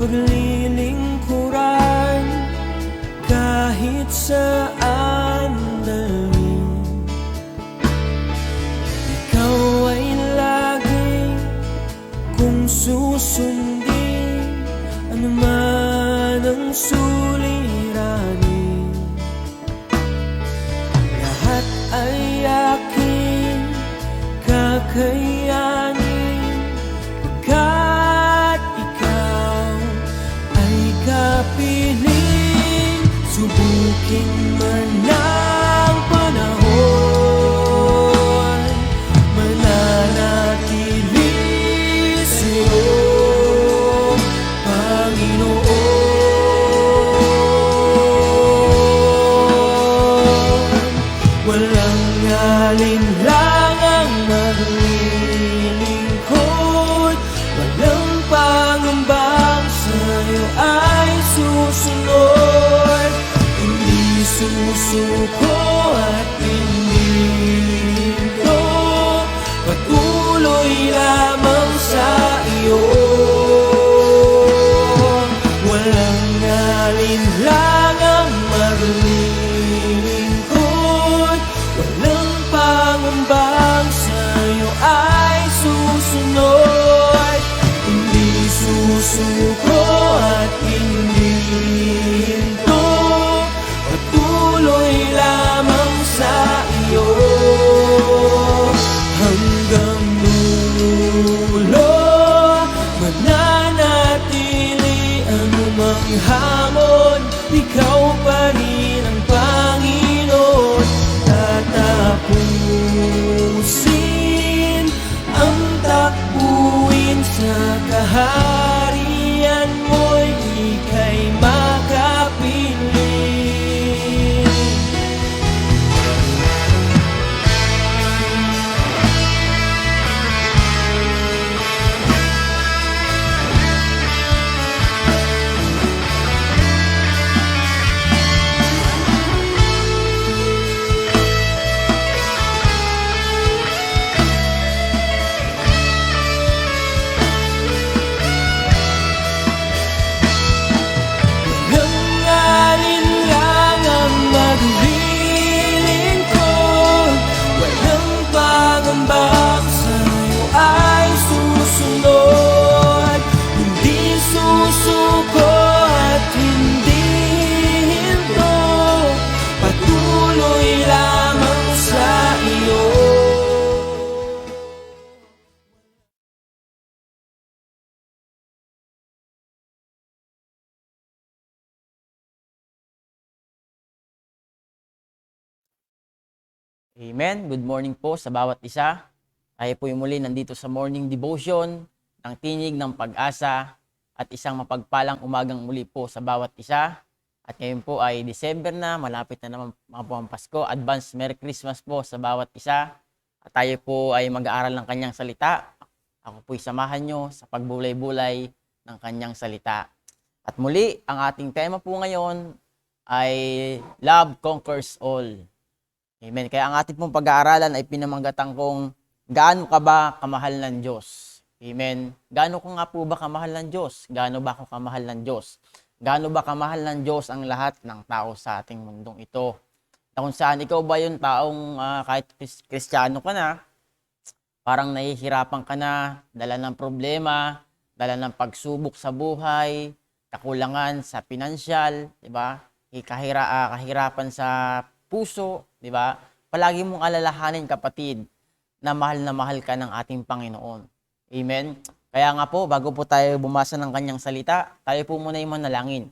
paglilingkuran kahit saan dalhin. Ikaw ay lagi kung susundin, anuman ang suliranin. Lahat ay aking kakayanin, pagkat ikaw ay kapiling. Subukin man ang panahon, mananatili sa'yo, Panginoon. Walang alinlangang maglilingkod, walang pangambang sa'yo ay susunod. Hindi susuko at hindi hinto, patuloy lamang sa iyo. Walang alinlangang maglilingkod, walang pangambang sa'yo ay susunod. Hindi susuko at hindi hinto, patuloy lamang sa iyo. Hanggang dulo, mananatili anumang hamon, ikaw pa rin ang Panginoon. Tatapusin ang takbuhin sa kaharian mo'y ika'y makapiling. Walang alinlangang maglilingkod, walang pangambang sa'yo ay susunod. Hindi susuko at hindi hinto, patuloy lamang sa iyo. Amen. Good morning po sa bawat isa. Tayo po muli nandito sa morning devotion ng Tinig ng Pag-asa at isang mapagpalang umagang muli po sa bawat isa. At ngayon po ay December na, malapit na naman mga po ang Pasko. Advance Merry Christmas po sa bawat isa. At tayo po ay mag-aaral ng kanyang salita. Ako po'y samahan nyo sa pagbulay-bulay ng kanyang salita. At muli, ang ating tema po ngayon ay Love Conquers All. Amen. Kaya ang ating pong pag-aaralan ay pinamagatan kong gaano ka ba kamahal ng Diyos? Amen. Gaano ko nga po ba kamahal ng Diyos? Gaano ba ako kamahal ng Diyos? Gaano ba kamahal ng Diyos ang lahat ng tao sa ating mundong ito? Na kung saan ikaw ba yung taong kahit Kristiyano ka na, parang nahihirapan ka na, dala ng problema, dala ng pagsubok sa buhay, kakulangan sa pinansyal, di ba? Kahirapan sa puso, di ba? Palagi mong alalahanin, kapatid, na mahal ka ng ating Panginoon. Amen? Kaya nga po, bago po tayo bumasa ng kanyang salita, tayo po muna yung manalangin.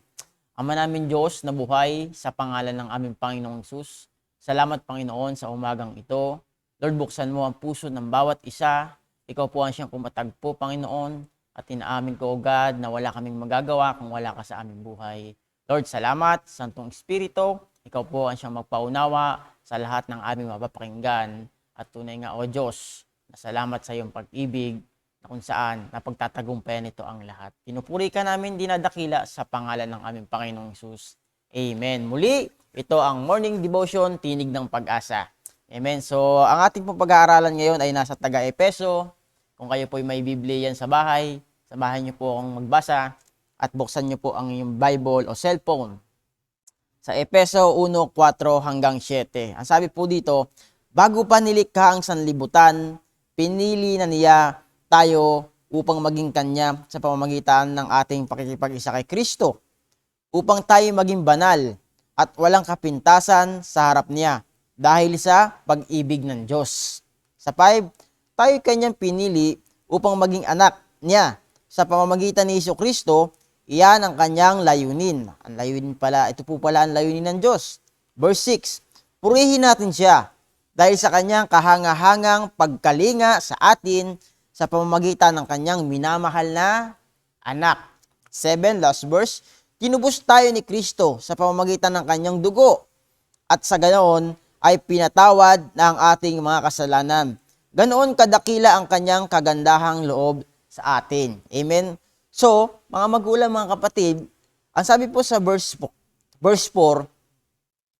Ama namin Diyos na buhay, sa pangalan ng aming Panginoong Hesus, salamat Panginoon sa umagang ito. Lord, buksan mo ang puso ng bawat isa. Ikaw po ang siyang kumatagpo, Panginoon. At inaamin ko, O God, na wala kaming magagawa kung wala ka sa aming buhay. Lord, salamat, Santong Espiritu. Ikaw po ang siyang magpaunawa sa lahat ng aming mapapakinggan. At tunay nga, O Diyos, na salamat sa iyong pag-ibig na kung saan napagtatagumpayan nito ang lahat. Pinupuri ka namin, dinadakila sa pangalan ng aming Panginoong Hesus. Amen. Muli, ito ang morning devotion, Tinig ng Pag-asa. Amen. So, ang ating pong pag-aaralan ngayon ay nasa taga-Epeso. Kung kayo po may Biblia yan sa bahay, samahan niyo po akong magbasa. at buksan niyo po ang inyong Bible o cellphone sa Efeso 1:4 hanggang 7. Ang sabi po dito, bago pa nilikha ang sanlibutan, pinili na niya tayo upang maging kanya sa pamamagitan ng ating pakikipag-isa kay Kristo, upang tayo maging banal at walang kapintasan sa harap niya dahil sa pag-ibig ng Diyos. Sa 5, tayo kanyang pinili upang maging anak niya sa pamamagitan ni Kristo. Iyan ang kanyang layunin. Ang layunin pala, ito po pala ang layunin ng Diyos. Verse 6, purihin natin siya dahil sa kanyang kahanga-hangang pagkalinga sa atin sa pamamagitan ng kanyang minamahal na anak. 7, last verse, kinubos tayo ni Kristo sa pamamagitan ng kanyang dugo at sa ganoon ay pinatawad na ang ating mga kasalanan. Ganoon kadakila ang kanyang kagandahang loob sa atin. Amen? So, mga magulang, mga kapatid, ang sabi po sa verse 4,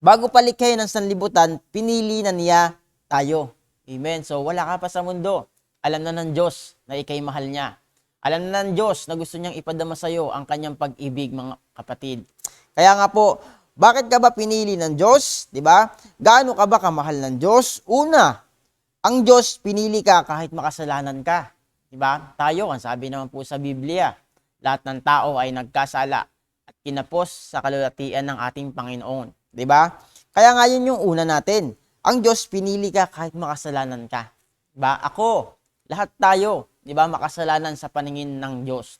bago palikhayin ng sanlibutan, pinili na niya tayo. Amen? So, wala ka pa sa mundo. Alam na ng Diyos na ikay mahal niya. Alam na ng Diyos na gusto niyang ipadama sa iyo ang kanyang pag-ibig, mga kapatid. Kaya nga po, bakit ka ba pinili ng Diyos? Diba? Gaano ka ba kamahal ng Diyos? Una, ang Diyos pinili ka kahit makasalanan ka. Diba? Tayo, ang sabi naman po sa Biblia, lahat ng tao ay nagkasala at kinapos sa kalulatian ng ating Panginoon. Diba? Kaya nga yun yung una natin. Ang Diyos pinili ka kahit makasalanan ka. Diba? Ako, lahat tayo, di ba, makasalanan sa paningin ng Diyos.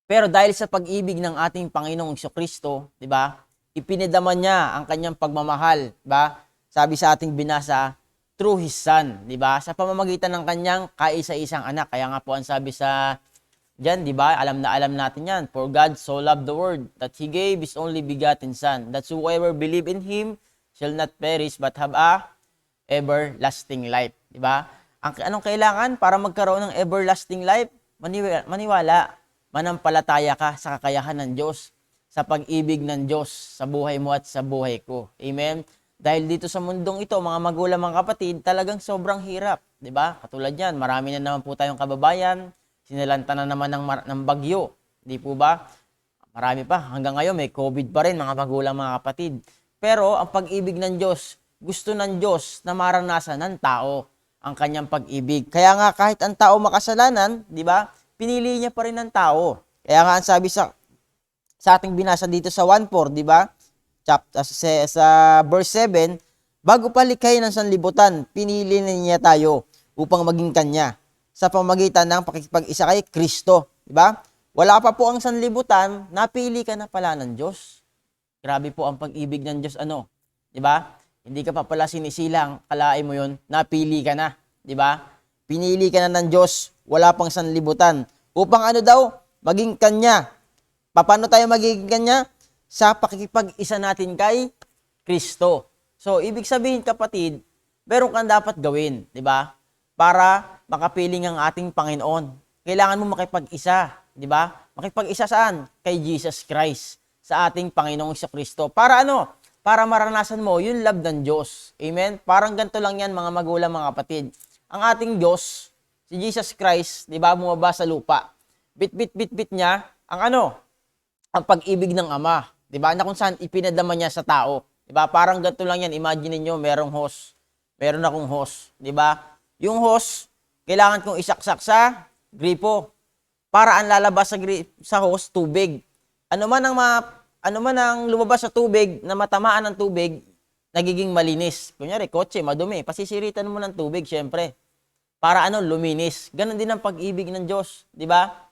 Pero dahil sa pag-ibig ng ating Panginoong Kristo, di ba, ipinadama niya ang kanyang pagmamahal, di ba? Sabi sa ating binasa, through His Son, di ba? Sa pamamagitan ng kanyang kaisa-isang anak. Kaya nga po ang sabi sa diyan, di ba? Alam na alam natin yan. For God so loved the world that He gave His only begotten Son, that whoever believe in Him shall not perish but have a everlasting life, di ba? Anong kailangan para magkaroon ng everlasting life? Maniwala. Manampalataya ka sa kakayahan ng Diyos, sa pag-ibig ng Diyos sa buhay mo at sa buhay ko. Amen? Dahil dito sa mundong ito, mga magulang, mga kapatid, talagang sobrang hirap. Diba? Katulad yan, marami na naman po tayong kababayan, sinalanta na naman ng bagyo. Di po ba? Marami pa. Hanggang ngayon, may COVID pa rin, mga magulang, mga kapatid. Pero ang pag-ibig ng Diyos, gusto ng Diyos na maranasan ng tao ang kanyang pag-ibig. Kaya nga kahit ang tao makasalanan, di ba? Pinili niya pa rin ng tao. Kaya nga ang sabi sa ating binasa dito sa 1:4, di ba? Sa verse 7, bago pa likhayin ng sanlibutan, pinili na niya tayo upang maging kanya sa pamamagitan ng pakikipag-isa kay Kristo, di ba? Wala pa po ang sanlibutan, napili ka na pala ng Diyos. Grabe po ang pag-ibig ng Diyos, di ba? Hindi ka pa pala sinisilang, kalain mo yun, napili ka na, di ba? Pinili ka na ng Diyos, wala pang sanlibutan. Upang maging kanya. Paano tayo magiging kanya? Sa pakikipag-isa natin kay Kristo. So, ibig sabihin, kapatid, meron kang dapat gawin, di ba? Para makapiling ang ating Panginoon. Kailangan mo makipag-isa, di ba? Makipag-isa saan? Kay Jesus Christ, sa ating Panginoong Kristo. Para Para maranasan mo yung love ng Diyos. Amen? Parang ganito lang yan, mga magulang, mga kapatid. Ang ating Diyos, si Jesus Christ, di ba, bumaba sa lupa. Bit niya, ang pag-ibig ng Ama. Di ba? Na kung saan ipinadama niya sa tao. Di ba? Parang ganito lang yan. Imagine niyo merong hose. Meron akong hose. Di ba? Yung hose, kailangan kong isaksak sa gripo. Para ang lalabas sa hose, tubig. Ano man ang lumabas sa tubig na matamaan ng tubig, nagiging malinis. Kunyari, kotse, madumi. Pasisiritan mo ng tubig, syempre. Para luminis. Ganon din ang pag-ibig ng Diyos. Di ba?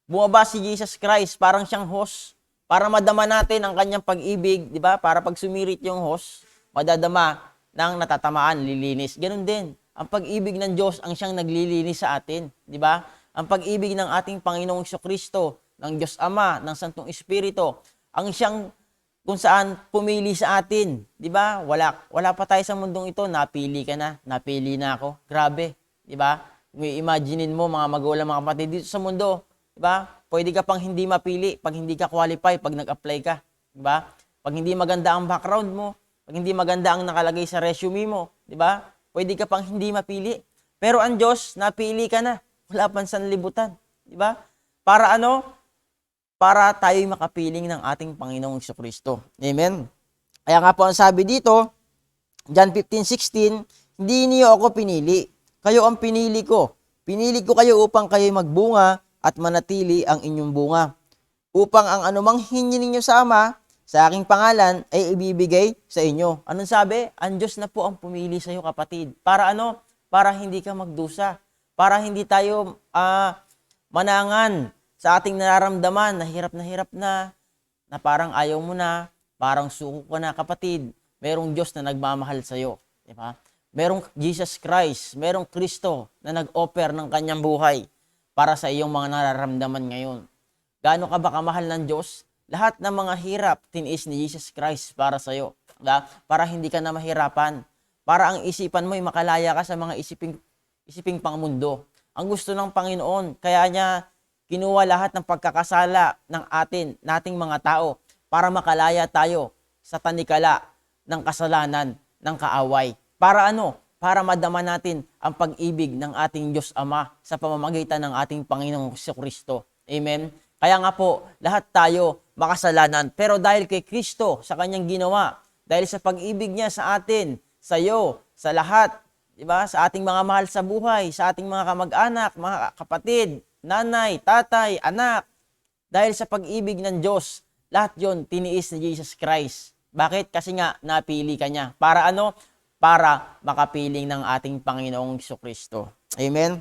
Bumaba si Jesus Christ, parang siyang hose. Para madama natin ang kanyang pag-ibig, di ba? Para pag sumirit yung hose, madadama ng natatamaan, lilinis. Ganon din. Ang pag-ibig ng Diyos ang siyang naglilinis sa atin. Di ba? Ang pag-ibig ng ating Panginoong Kristo, ng Diyos Ama, ng Santong Espiritu, ang siyang kung saan pumili sa atin. Di ba? Wala pa tayo sa mundong ito. Napili ka na. Napili na ako. Grabe. Di ba? Imaginein mo, mga magulang, mga kapatid, dito sa mundo. Di ba? Pwede ka pang hindi mapili pag hindi ka qualify, pag nag-apply ka. Di ba? Pag hindi maganda ang background mo, pag hindi maganda ang nakalagay sa resume mo, di ba? Pwede ka pang hindi mapili. Pero ang Diyos, napili ka na. Wala pang sanlibutan. Di ba? Para para tayo'y makapiling ng ating Panginoong Jesucristo. Amen? Kaya nga po ang sabi dito, John 15:16, hindi niyo ako pinili. Kayo ang pinili ko. Pinili ko kayo upang kayo'y magbunga at manatili ang inyong bunga. Upang ang anumang hingi ninyo sa Ama, sa aking pangalan, ay ibibigay sa inyo. Anong sabi? Ang Diyos na po ang pumili sa iyo, kapatid. Para ano? Para hindi ka magdusa. Para hindi tayo manangan sa ating nararamdaman, na hirap na parang ayaw mo na, parang suko ka na, kapatid. Merong Diyos na nagmamahal sa iyo, di ba? Merong Jesus Christ, merong Kristo na nag-offer ng kanyang buhay para sa iyong mga nararamdaman ngayon. Gaano ka ba kamahal ng Diyos? Lahat ng mga hirap, tiniis ni Jesus Christ para sa iyo, diba? Para hindi ka na mahirapan. Para ang isipan mo ay makalaya ka sa mga isiping pangmundo. Ang gusto ng Panginoon, kaya niya kinuha lahat ng pagkakasala ng nating mga tao para makalaya tayo sa tanikala ng kasalanan, ng kaaway. Para ano? Para madama natin ang pag-ibig ng ating Diyos Ama sa pamamagitan ng ating Panginoong Jesucristo. Amen? Kaya nga po, lahat tayo makasalanan. Pero dahil kay Kristo, sa kanyang ginawa, dahil sa pag-ibig niya sa atin, sa iyo, sa lahat, diba? Sa ating mga mahal sa buhay, sa ating mga kamag-anak, mga kapatid, nanay, tatay, anak, dahil sa pag-ibig ng Diyos, lahat yon tiniis ni Jesus Christ. Bakit? Kasi nga, napili ka niya. Para ano? Para makapiling ng ating Panginoong Jesucristo. Amen?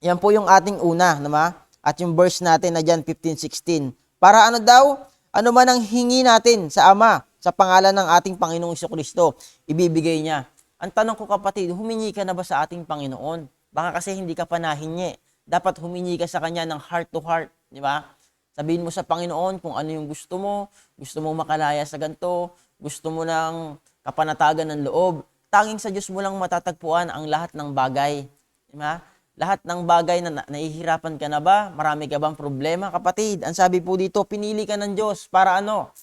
Yan po yung ating una, naman. At yung verse natin na John 15:16. Para ano daw? Ano man ang hingi natin sa Ama, sa pangalan ng ating Panginoong Jesucristo, ibibigay niya. Ang tanong ko, kapatid, humingi ka na ba sa ating Panginoon? Baka kasi hindi ka pa nahingi. Dapat humingi ka sa Kanya ng heart to heart. Di ba? Sabihin mo sa Panginoon kung ano yung gusto mo makalaya sa ganito, gusto mo ng kapanatagan ng loob. Tanging sa Diyos mo lang matatagpuan ang lahat ng bagay. Diba? Lahat ng bagay na nahihirapan ka na ba? Marami ka bang problema, kapatid? Ang sabi po dito, pinili ka ng Diyos para ano?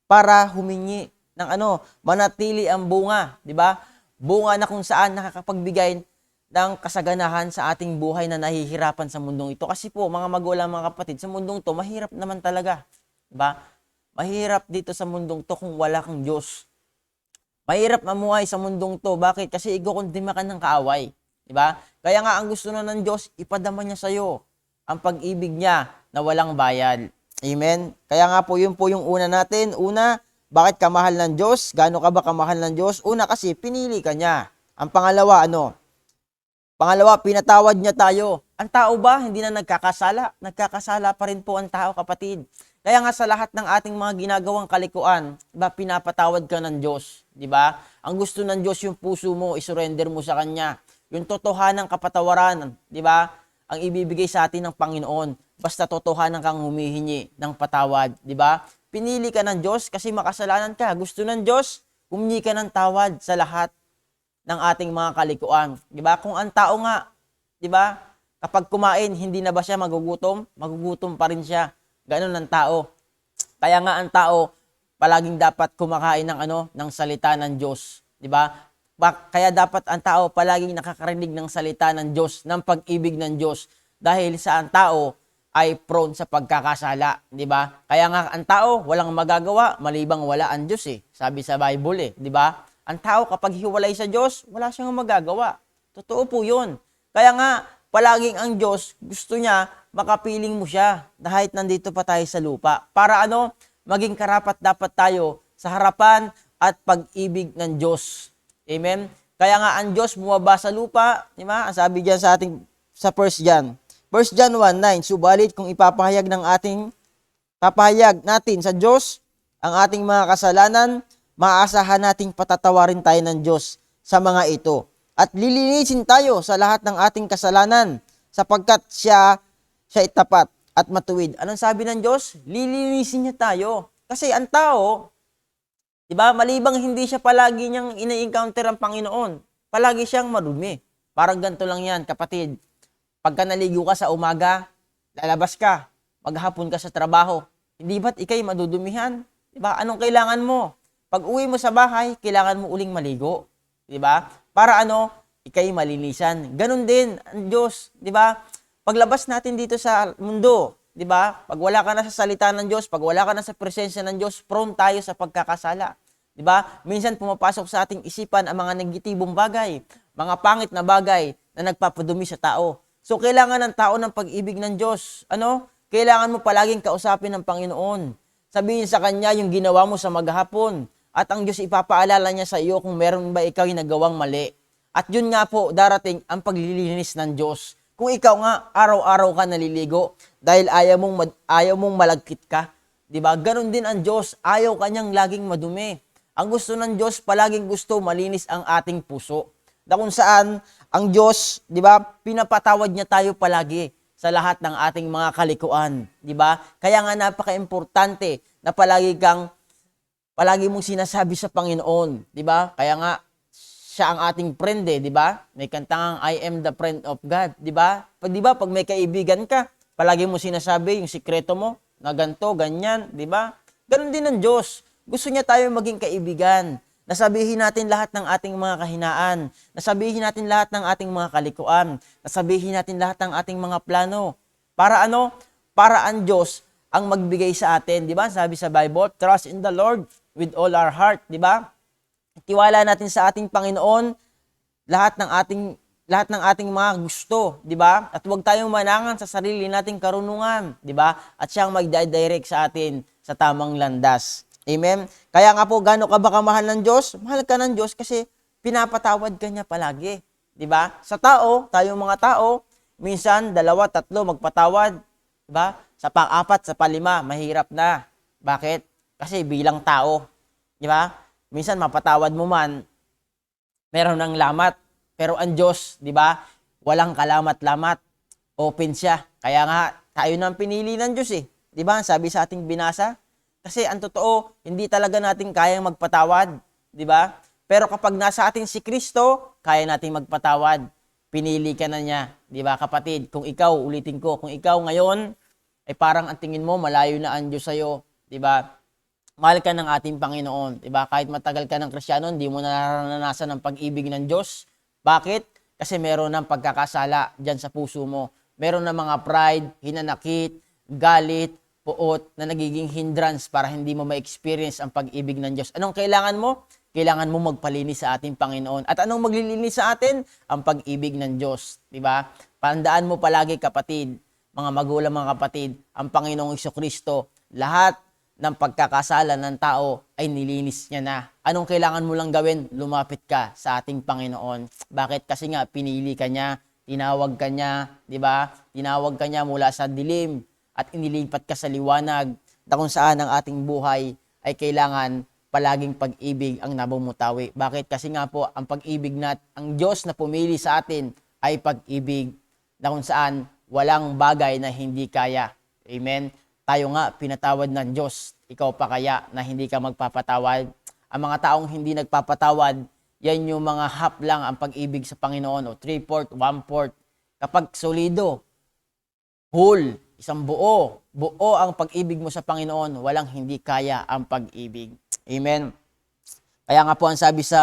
Para humingi ng ano? Manatili ang bunga. Diba? Bunga na kung saan nakakapagbigay ng kasaganahan sa ating buhay na nahihirapan sa mundong ito. Kasi po, mga magulang, mga kapatid, sa mundong to, mahirap naman talaga. Diba? Mahirap dito sa mundong to kung wala kang Diyos. Mahirap mamuhay sa mundong to. Bakit? Kasi igukundima ka ng kaaway. Diba? Kaya nga ang gusto na ng Diyos, ipadama niya sa iyo ang pag-ibig niya na walang bayad. Amen? Kaya nga po, yun po yung una natin. Una, bakit ka mahal ng Diyos? Gaano ka ba kamahal ng Diyos? Una, kasi pinili ka niya. Ang pangalawa, ano? Pangalawa, pinatawad niya tayo. Ang tao ba, hindi na nagkakasala? Nagkakasala pa rin po ang tao, kapatid. Kaya nga sa lahat ng ating mga ginagawang kalikuan, diba, pinapatawad ka ng Diyos. Diba? Ang gusto ng Diyos yung puso mo, isurrender mo sa Kanya. Yung totohanang kapatawaran, diba? Ang ibibigay sa atin ng Panginoon. Basta totohanan kang humihingi ng patawad. Diba? Pinili ka ng Diyos kasi makasalanan ka. Gusto ng Diyos, humingi ka ng tawad sa lahat ng ating mga kalikuan. Diba? Kung ang tao nga, diba? Kapag kumain, hindi na ba siya magugutom? Magugutom pa rin siya. Ganun ang tao. Kaya nga ang tao, palaging dapat kumakain ng ng salita ng Diyos. Diba? Kaya dapat ang tao palaging nakakarinig ng salita ng Diyos, ng pag-ibig ng Diyos. Dahil sa ang tao ay prone sa pagkakasala. Diba? Kaya nga ang tao, walang magagawa, malibang wala ang Diyos eh. Sabi sa Bible eh. Diba? Ang tao kapag hiwalay sa Diyos, wala siyang magagawa. Totoo po yun. Kaya nga, palaging ang Diyos, gusto niya, makapiling mo siya kahit nandito pa tayo sa lupa. Para ano? Maging karapat dapat tayo sa harapan at pag-ibig ng Diyos. Amen? Kaya nga ang Diyos bumaba sa lupa, di ba? Ang sabi diyan sa ating sa 1 John. 1 John 1:9, subalit kung papahayag natin sa Diyos ang ating mga kasalanan, maaasahan nating patatawarin tayo ng Diyos sa mga ito. At lilinisin tayo sa lahat ng ating kasalanan sapagkat siya tapat at matuwid. Anong sabi ng Diyos? Lilinisin niya tayo. Kasi ang tao, di ba, malibang hindi siya palagi niyang ina-encounter ang Panginoon, palagi siyang marumi. Parang ganito lang yan, kapatid. Pagka naligo ka sa umaga, lalabas ka, maghapon ka sa trabaho. Hindi ba't ikay madudumihan? Di ba? Anong kailangan mo? Pag uwi mo sa bahay, kailangan mo uling maligo. Di ba? Para ano? Ikay malinisan. Ganun din ang Diyos. Di ba? Paglabas natin dito sa mundo, 'di ba? Pag wala ka na sa salita ng Diyos, pag wala ka na sa presensya ng Diyos, prone tayo sa pagkakasala. 'Di ba? Minsan pumapasok sa ating isipan ang mga negatibong bagay, mga pangit na bagay na nagpapadumi sa tao. So kailangan ng tao ng pag-ibig ng Diyos. Ano? Kailangan mo palaging kausapin ng Panginoon. Sabihin sa Kanya yung ginawa mo sa maghapon. At ang Diyos ipapaalala niya sa iyo kung meron ba ikaw yung nagawang mali. At yun nga po, darating ang paglilinis ng Diyos. Kung ikaw nga, araw-araw ka naliligo dahil ayaw mong malagkit ka. Diba? Ganon din ang Diyos. Ayaw kanyang laging madumi. Ang gusto ng Diyos, palaging gusto malinis ang ating puso. Na kung saan, ang Diyos, di ba, pinapatawad niya tayo palagi sa lahat ng ating mga kalikuan. Di ba? Kaya nga napaka-importante na palagi mong sinasabi sa Panginoon. Di ba? Kaya nga, siya ang ating friend di ba? May kantangang I am the friend of God, di ba? Pag may kaibigan ka, palagi mo sinasabi yung sikreto mo, na ganto, ganyan, di ba? Ganon din ng Diyos. Gusto niya tayo maging kaibigan. Nasabihin natin lahat ng ating mga kahinaan. Nasabihin natin lahat ng ating mga kalikuan. Nasabihin natin lahat ng ating mga plano. Para ano? Para ang Diyos ang magbigay sa atin, di ba? Sabi sa Bible, trust in the Lord with all our heart, di ba? Tiwala natin sa ating Panginoon lahat ng ating mga gusto, di ba? At huwag tayong manangan sa sarili nating karunungan, di ba? At siyang mag-direct sa atin sa tamang landas. Amen? Kaya nga po, gaano ka ba kamahal ng Diyos? Mahal ka ng Diyos kasi pinapatawad ka niya palagi. Di ba? Sa tao, tayong mga tao, minsan, 2, 3 magpatawad. Di ba? Sa pang-4, sa pang-5, mahirap na. Bakit? Kasi bilang tao. Di ba? Minsan, mapatawad mo man, meron ng lamat. Pero ang Diyos, di ba? Walang kalamat-lamat. Open siya. Kaya nga, tayo nang pinili ng Diyos eh. Di ba? Sabi sa ating binasa, kasi ang totoo, hindi talaga natin kayang magpatawad, di ba? Pero kapag nasa atin si Kristo, kaya nating magpatawad. Pinili ka na niya, di ba kapatid? Kung ikaw, ulitin ko, kung ikaw ngayon, ay parang ang tingin mo, malayo na ang Diyos sa'yo, di ba? Mahal ka ng ating Panginoon, di ba? Kahit matagal ka ng Kristiyano, hindi mo nararanasan ang pag-ibig ng Diyos. Bakit? Kasi meron ng pagkakasala dyan sa puso mo. Meron ng mga pride, hinanakit, galit, puot na nagiging hindrance para hindi mo ma-experience ang pag-ibig ng Diyos. Anong kailangan mo? Kailangan mo magpalinis sa ating Panginoon. At anong maglilinis sa atin? Ang pag-ibig ng Diyos. Diba? Tandaan mo palagi kapatid, mga magulang mga kapatid, ang Panginoong Jesucristo, lahat ng pagkakasala ng tao ay nilinis niya na. Anong kailangan mo lang gawin? Lumapit ka sa ating Panginoon. Bakit? Kasi nga pinili ka niya, tinawag ka niya, diba? Tinawag ka niya mula sa dilim, at inilipat ka sa liwanag na kung saan ang ating buhay ay kailangan palaging pag-ibig ang nabumutawi. Bakit? Kasi nga po, ang pag-ibig ang Diyos na pumili sa atin ay pag-ibig na kung saan walang bagay na hindi kaya. Amen? Tayo nga, pinatawad ng Diyos. Ikaw pa kaya na hindi ka magpapatawad? Ang mga taong hindi nagpapatawad, yan yung mga half lang ang pag-ibig sa Panginoon o 3/4, 1/4. Kapag solido, whole, isang buo ang pag-ibig mo sa Panginoon, walang hindi kaya ang pag-ibig. Amen. Kaya nga po ang sabi sa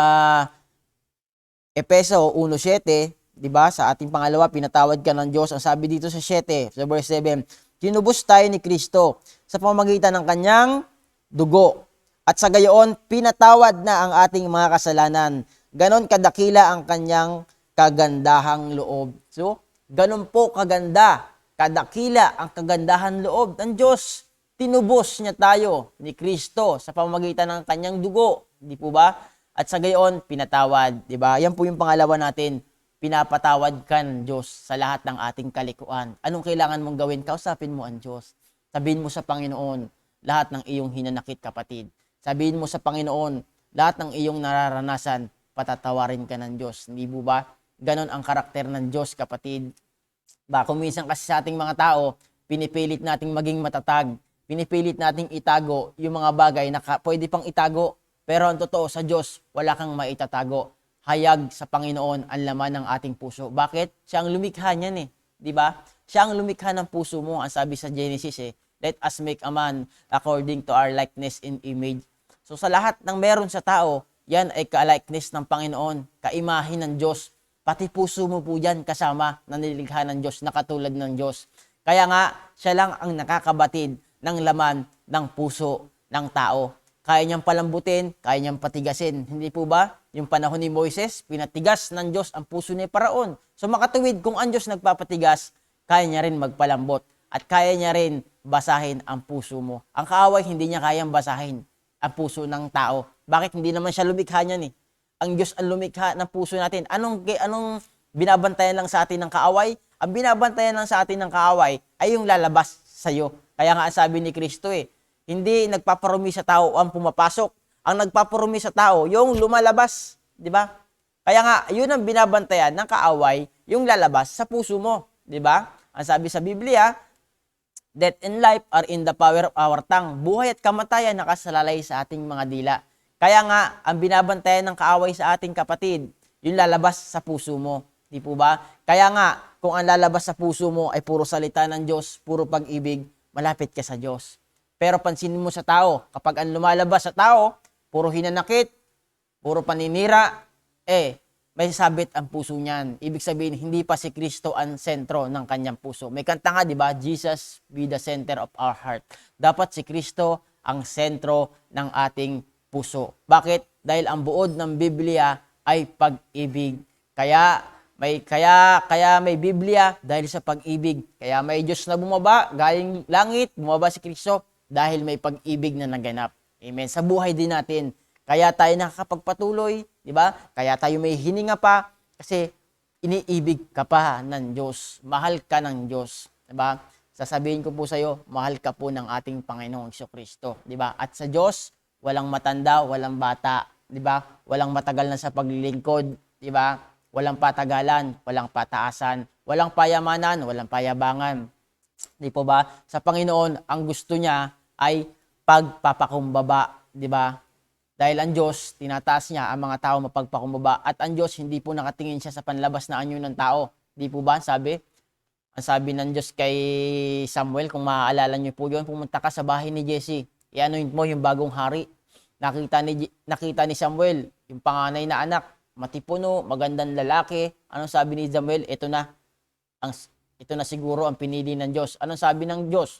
Efeso 1:7, di ba? Sa ating pangalawa, pinatawad ka ng Diyos. Ang sabi dito sa 7, sa verse 7, tinubos tayo ni Kristo sa pamamagitan ng kanyang dugo. At sa gayon, pinatawad na ang ating mga kasalanan. Ganon kadakila ang kanyang kagandahang loob. So, ganon po kaganda, kadakila ang kagandahan loob ng Diyos. Tinubos niya tayo ni Kristo sa pamamagitan ng kanyang dugo. Di po ba? At sa gayon, pinatawad. Di ba? Yan po yung pangalawa natin. Pinapatawad ka ng Diyos sa lahat ng ating kalikuan. Anong kailangan mong gawin? Kausapin mo ang Diyos. Sabihin mo sa Panginoon lahat ng iyong hinanakit, kapatid. Sabihin mo sa Panginoon lahat ng iyong nararanasan, patatawarin ka ng Diyos. Hindi po ba? Ganon ang karakter ng Diyos, kapatid. Kung minsan kasi sa ating mga tao, pinipilit nating maging matatag. Pinipilit nating itago yung mga bagay na pwede pang itago. Pero ang totoo, sa Diyos, wala kang maitatago. Hayag sa Panginoon ang laman ng ating puso. Bakit? Siya ang lumikha niyan eh. Di ba? Siya ang lumikha ng puso mo. Ang sabi sa Genesis let us make a man according to our likeness and image. So sa lahat ng meron sa tao, yan ay ka-likeness ng Panginoon, kaimahin ng Diyos. Pati puso mo po yan kasama na nilikha ng Diyos, na katulad ng Diyos. Kaya nga, siya lang ang nakakabatid ng laman ng puso ng tao. Kaya niyang palambutin, kaya niyang patigasin. Hindi po ba? Yung panahon ni Moises, pinatigas ng Diyos ang puso ni Paraon. So makatuwid, kung ang Diyos nagpapatigas, kaya niya rin magpalambot. At kaya niya rin basahin ang puso mo. Ang kaaway, hindi niya kayang basahin ang puso ng tao. Bakit? Hindi naman siya lumikha niyan eh. Ang Diyos ang lumikha ng puso natin. Anong binabantayan lang sa atin ng kaaway? Ang binabantayan lang sa atin ng kaaway ay yung lalabas sa'yo. Kaya nga sabi ni Kristo hindi nagpaparumi sa tao ang pumapasok. Ang nagpaparumi sa tao, yung lumalabas. Di ba? Kaya nga, yun ang binabantayan ng kaaway, yung lalabas sa puso mo. Di ba? Ang sabi sa Biblia, death and life are in the power of our tongue. Buhay at kamatayan nakasalalay sa ating mga dila. Kaya nga, ang binabantayan ng kaaway sa ating kapatid, yung lalabas sa puso mo. Di po ba? Kaya nga, kung ang lalabas sa puso mo ay puro salita ng Diyos, puro pag-ibig, malapit ka sa Diyos. Pero pansinin mo sa tao, kapag ang lumalabas sa tao, puro hinanakit, puro paninira, may sabit ang puso niyan. Ibig sabihin, hindi pa si Kristo ang sentro ng kanyang puso. May kanta nga, di ba? Jesus be the center of our heart. Dapat si Kristo ang sentro ng ating puso. Bakit? Dahil ang buod ng Biblia ay pag-ibig. Kaya may Biblia dahil sa pag-ibig. Kaya may Diyos na bumaba, galing langit, bumaba si Kristo dahil may pag-ibig na naganap. Amen. Sa buhay din natin. Kaya tayo nakakapagpatuloy, di ba? Kaya tayo may hininga pa kasi iniibig ka pa ng Diyos. Mahal ka ng Diyos, di ba? Sasabihin ko po sa iyo, mahal ka po ng ating Panginoong Jesucristo, di ba? At sa Diyos, walang matanda, walang bata, di ba? Walang matagal na sa paglilingkod, di ba? Walang patagalan, walang pataasan, walang payamanan, walang payabangan. Di po ba? Sa Panginoon, ang gusto niya ay pagpapakumbaba, di ba? Dahil ang Diyos, tinataas niya ang mga tao mapagpakumbaba. At ang Diyos, hindi po nakatingin siya sa panlabas na anyo ng tao. Di po ba? Ang sabi ng Diyos kay Samuel, kung maaalala niyo po yun, pumunta ka sa bahay ni Jesse. I-anoint mo yung bagong hari. Nakita ni Samuel, yung panganay na anak, matipuno, magandang lalaki. Anong sabi ni Samuel? Ito na siguro ang pinili ng Diyos. Anong sabi ng Diyos?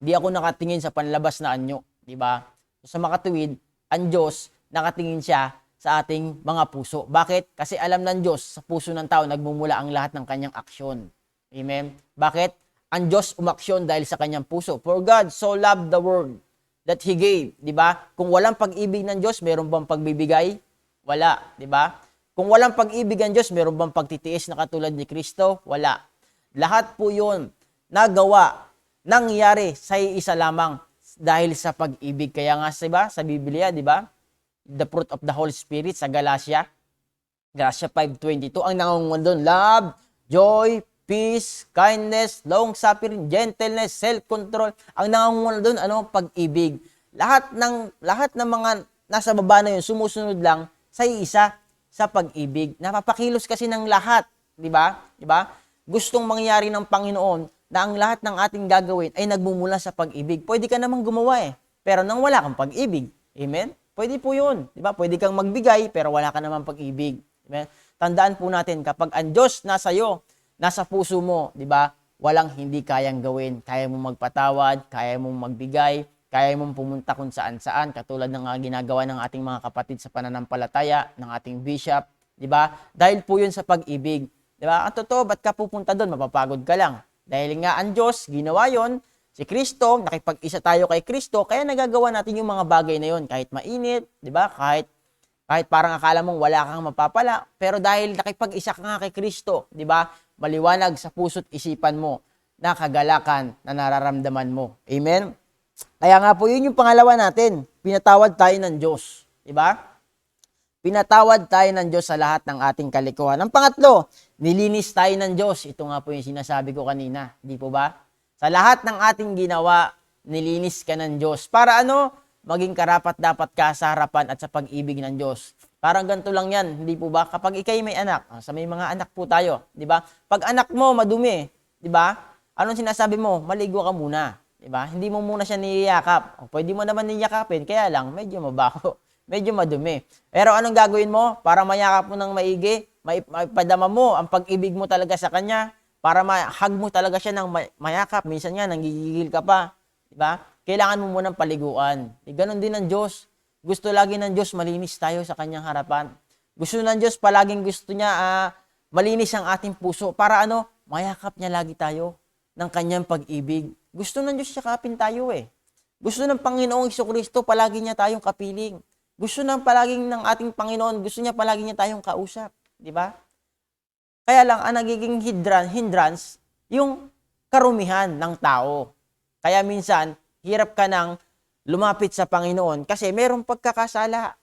Di ako nakatingin sa panlabas na anyo, di ba? Sa makatuwid, ang Diyos nakatingin siya sa ating mga puso. Bakit? Kasi alam ng Diyos, sa puso ng tao nagmumula ang lahat ng kanyang aksyon. Amen? Bakit? Ang Diyos umaksyon dahil sa kanyang puso. For God so loved the world that He gave, di ba? Kung walang pag-ibig ng Diyos, meron bang pagbibigay? Wala, di ba? Kung walang pag-ibig ng Diyos, meron bang pagtitiis na katulad ni Kristo? Wala. Lahat po yun nagawa, nangyari sa isa lamang dahil sa pag-ibig. Kaya nga sa Biblia, di ba? The fruit of the Holy Spirit sa Galatia 5:22, ang nangungunan doon, love, joy, peace, kindness, long-suffering, gentleness, self-control. Ang nangungunan doon, pag-ibig. Lahat ng mga nasa baba na yun, sumusunod lang sa isa, sa pag-ibig. Napapakilos kasi ng lahat, di ba? Di ba? Gustong mangyari ng Panginoon na ang lahat ng ating gagawin ay nagmumula sa pag-ibig. Pwede ka namang gumawa pero nang wala kang pag-ibig. Amen? Pwede po yun. Di ba? Pwede kang magbigay, pero wala ka namang pag-ibig. Amen? Tandaan po natin, kapag ang Diyos nasa iyo, nasa puso mo, di ba? Walang hindi kayang gawin. Kaya mong magpatawad, kaya mong magbigay, kaya mong pumunta kung saan-saan, katulad ng ginagawa ng ating mga kapatid sa pananampalataya, ng ating bishop, di ba? Dahil po yun sa pag-ibig. Di ba? Ang totoo, ba't ka pupunta doon? Mapapagod ka lang. Dahil nga ang Diyos, ginawa yon, si Kristo, nakipag-isa tayo kay Kristo, kaya nagagawa natin yung mga bagay na yon, kahit mainit, di ba? Kahit parang akala mong wala kang mapapala, pero dahil nakipag-isa ka nga kay Kristo, di ba? Maliwanag sa puso't isipan mo na kagalakan na nararamdaman mo. Amen? Kaya nga po, yun yung pangalawa natin. Pinatawad tayo ng Diyos. Diba? Pinatawad tayo ng Diyos sa lahat ng ating kalikuhan. Ang pangatlo, nilinis tayo ng Diyos. Ito nga po yung sinasabi ko kanina. Di po ba? Sa lahat ng ating ginawa, nilinis ka ng Diyos. Para maging karapat-dapat ka sa harapan at sa pag-ibig ng Diyos. Parang ganito lang yan. Hindi po ba? Kapag ikay may anak, sa may mga anak po tayo. Di ba? Pag anak mo madumi, di ba? Anong sinasabi mo? Maligo ka muna. Diba? Hindi mo muna siya niyakap. O, pwede mo naman niyakapin, kaya lang, medyo mabaho, medyo madumi. Pero anong gagawin mo? Para mayakap mo ng maigi, maipadama mo ang pag-ibig mo talaga sa kanya, para ma-hug mo talaga siya ng mayakap. Minsan nga, nanggigigil ka pa. Diba? Kailangan mo munang paliguan. Ganon din ang Diyos. Gusto lagi ng Diyos malinis tayo sa kanyang harapan. Gusto ng Diyos, palaging gusto niya malinis ang ating puso para mayakap niya lagi tayo ng kanyang pag-ibig. Gusto ng Diyos yakapin tayo eh. Gusto ng Panginoong Jesucristo, palagi niya tayong kapiling. Gusto ng palaging ng ating Panginoon, gusto niya palagi niya tayong kausap. Di ba? Kaya lang, ang nagiging hindrance, yung karumihan ng tao. Kaya minsan, hirap ka nang lumapit sa Panginoon kasi merong pagkakasala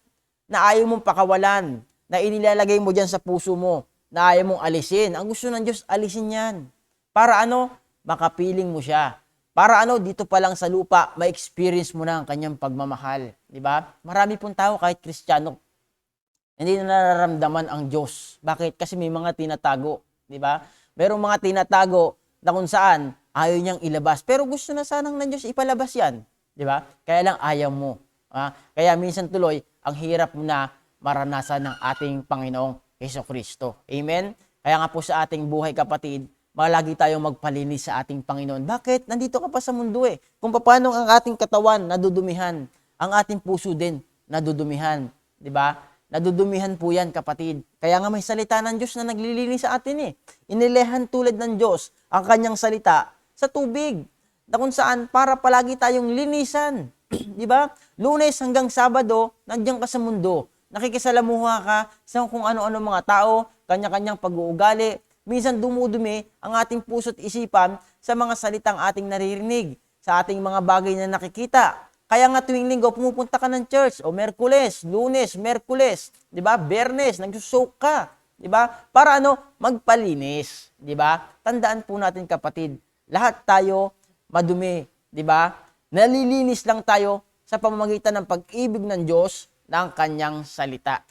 na ayaw mong pakawalan, na inilalagay mo dyan sa puso mo, na ayaw mong alisin. Ang gusto ng Diyos, alisin yan. Para makapiling mo siya. Para dito pa lang sa lupa, ma-experience mo na ang kanyang pagmamahal. Di ba? Marami pong tao, kahit Kristiyano, hindi na nararamdaman ang Diyos. Bakit? Kasi may mga tinatago. Di ba? Merong mga tinatago na kung saan ayaw niyang ilabas. Pero gusto na sanang ng Diyos ipalabas yan. Di ba? Kaya lang ayaw mo. Kaya minsan tuloy, ang hirap mo na maranasan ng ating Panginoong Jesucristo. Amen? Kaya nga po sa ating buhay, kapatid, malagi tayong magpalinis sa ating Panginoon. Bakit? Nandito ka pa sa mundo eh. Kung paano ang ating katawan nadudumihan, ang ating puso din nadudumihan. Di ba? Nadudumihan po yan, kapatid. Kaya nga may salita ng Diyos na naglilinis sa atin eh. Inilehan tulad ng Diyos ang kanyang salita sa tubig. Na kung saan, para palagi tayong linisan. Di ba? Lunes hanggang Sabado, nandiyan ka sa mundo. Nakikisalamuha ka sa kung ano-ano mga tao, kanya-kanyang pag-uugali. Minsan dumudumi ang ating puso't isipan sa mga salitang ating naririnig, sa ating mga bagay na nakikita. Kaya nga tuwing linggo, pumupunta ka ng church, o Merkules, Lunes, Merkules, di ba? Bernes, nagsusok ka, di ba? Para magpalinis, di ba? Tandaan po natin, kapatid, lahat tayo madumi, di ba? Nalilinis lang tayo sa pamamagitan ng pag-ibig ng Diyos ng kanyang salita.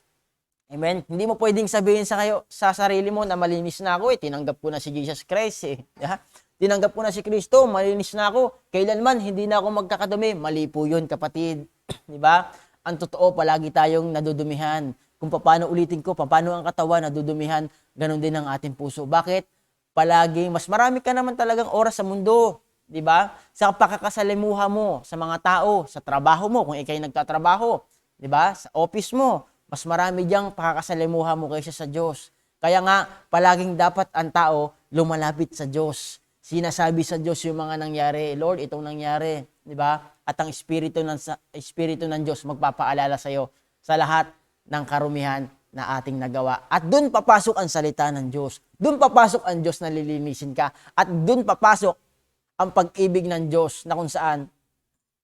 Amen? Hindi mo pwedeng sabihin sa sarili mo na malinis na ako, tinanggap ko na si Jesus Christ eh. Yeah? Tinanggap ko na si Kristo, malinis na ako. Kailanman hindi na ako magkakadumi. Mali po 'yun, kapatid. 'Di ba? Ang totoo, palagi tayong nadudumihan. Kung paano ulitin ko, paano ang katawan nadudumihan, ganun din ang ating puso. Bakit? Palagi mas marami ka naman talagang oras sa mundo. 'Di ba? Sa pakakasalimuha mo sa mga tao, sa trabaho mo kung ikay nagtatrabaho, 'di ba? Sa office mo, mas marami diyang pakakasalimuha mo kaysa sa Diyos. Kaya nga, palaging dapat ang tao lumalapit sa Diyos. Sinasabi sa Diyos yung mga nangyari. Lord, itong nangyari. Di ba? At ang Espiritu ng Diyos magpapaalala sa iyo sa lahat ng karumihan na ating nagawa. At doon papasok ang salita ng Diyos. Doon papasok ang Diyos na lilinisin ka. At doon papasok ang pag-ibig ng Diyos na kung saan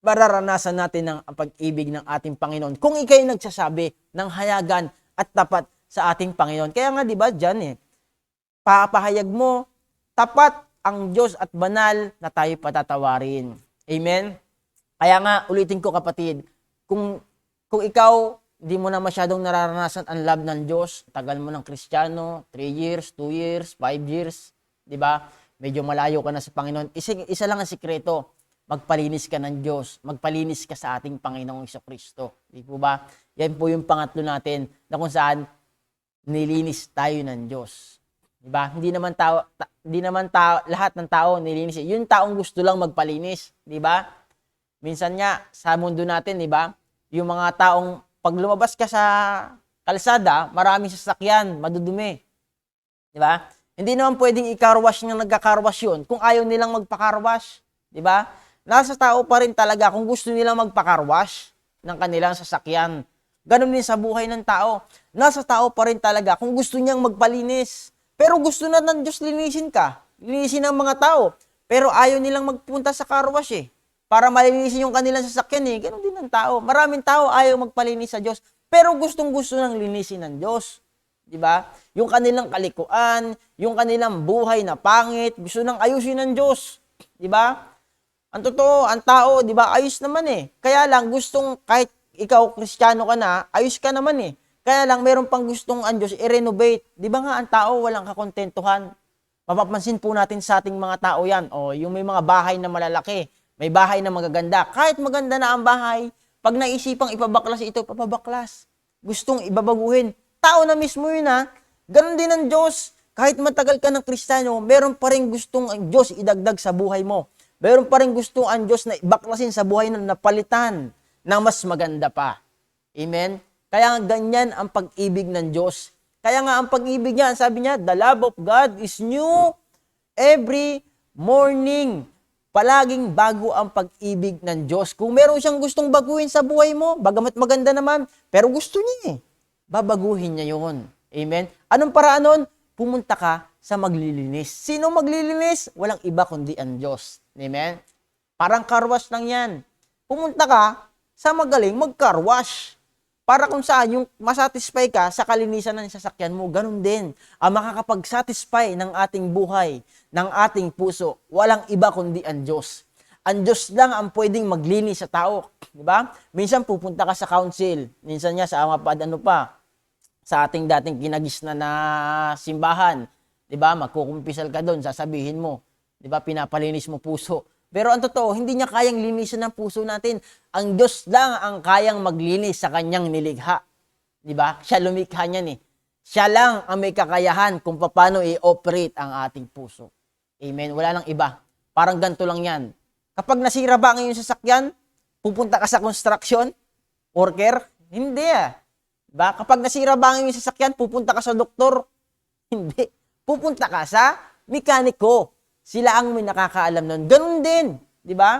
mararanasan natin ang pag-ibig ng ating Panginoon. Kung ikay nagsasabi ng hayagan at tapat sa ating Panginoon. Kaya nga, di ba, dyan papahayag mo, tapat ang Diyos at banal na tayo patatawarin. Amen? Kaya nga, ulitin ko, kapatid, kung ikaw, di mo na masyadong nararanasan ang love ng Diyos, tagal mo ng Kristiyano, 3 years, 2 years, 5 years, di ba? Medyo malayo ka na sa Panginoon. Isa lang ang sikreto, magpalinis ka ng Diyos, magpalinis ka sa ating Panginoong Jesucristo. Di po ba? Yan po yung pangatlo natin na kung saan nilinis tayo ng Diyos. Di ba? Hindi naman lahat ng tao nilinis. Yung taong gusto lang magpalinis, di ba? Minsan nga sa mundo natin, di ba? Yung mga taong pag lumabas ka sa kalsada, maraming sasakyan, madudumi. Di ba? Hindi naman pwedeng i-carwash ng nagka-carwash yun kung ayaw nilang magpa-carwash. Di ba? Nasa tao pa rin talaga kung gusto nilang magpa-carwash ng kanilang sasakyan. Ganun din sa buhay ng tao. Nasa tao pa rin talaga kung gusto niyang magpalinis. Pero gusto na ng Diyos linisin ka. Linisin ng mga tao. Pero ayaw nilang magpunta sa carwash eh. Para malinisin yung kanilang sasakyan eh. Ganun din ang tao. Maraming tao ayaw magpalinis sa Diyos. Pero gustong-gusto nang linisin ng Diyos. Diba? Yung kanilang kalikuan, yung kanilang buhay na pangit, gusto nang ayusin ng Diyos. Diba? Ang totoo, ang tao, diba, ayos naman eh. Kaya lang, gustong, kahit ikaw, Kristiyano ka na, ayos ka naman eh. Kaya lang, meron pang gustong ang Diyos i-renovate. Diba nga, ang tao, walang kakontentuhan. Mapapansin po natin sa ating mga tao yan. O, yung may mga bahay na malalaki, may bahay na magaganda. Kahit maganda na ang bahay, pag naisipang ipabaklas ito, papabaklas. Gustong ibabaguhin. Tao na mismo yun ha. Ganon din ang Diyos. Kahit matagal ka ng Kristiyano, meron pa rin gustong ang Diyos idagdag sa buhay mo. Meron pa rin gustong ang Diyos na baklasin sa buhay na napalitan ng mas maganda pa. Amen? Kaya nga ganyan ang pag-ibig ng Diyos. Kaya nga ang pag-ibig niya, sabi niya, the love of God is new every morning. Palaging bago ang pag-ibig ng Diyos. Kung meron siyang gustong baguhin sa buhay mo, bagamat maganda naman, pero gusto niya babaguhin niya yon. Amen? Anong paraan nun? Pumunta ka sa maglilinis. Sino maglilinis? Walang iba kundi ang Diyos. Amen? Parang car wash lang yan. Pumunta ka sa magaling mag-car wash. Para kung saan yung masatisfy ka sa kalinisan ng sasakyan mo, ganun din. Ang makakapag-satisfy ng ating buhay, ng ating puso, walang iba kundi ang Diyos. Ang Diyos lang ang pwedeng maglinis sa tao. Diba? Minsan pupunta ka sa council. Minsan niya sa sa ating dating kinagis na simbahan. Diba? Magkukumpisal ka doon, sasabihin mo. Diba? Pinapalinis mo puso. Pero ang totoo, hindi niya kayang linisin ang puso natin. Ang Diyos lang ang kayang maglinis sa kanyang nilikha. Diba? Siya lumikha niyan eh. Siya lang ang may kakayahan kung paano i-operate ang ating puso. Amen? Wala lang iba. Parang ganito lang yan. Kapag nasira ba ang iyong sasakyan, pupunta ka sa construction worker? Hindi Diba? Kapag nasira ba ang iyong sasakyan, pupunta ka sa doktor? Hindi. Pupunta ka sa mekaniko. Sila ang may nakakaalam nun. Ganun din, 'di ba?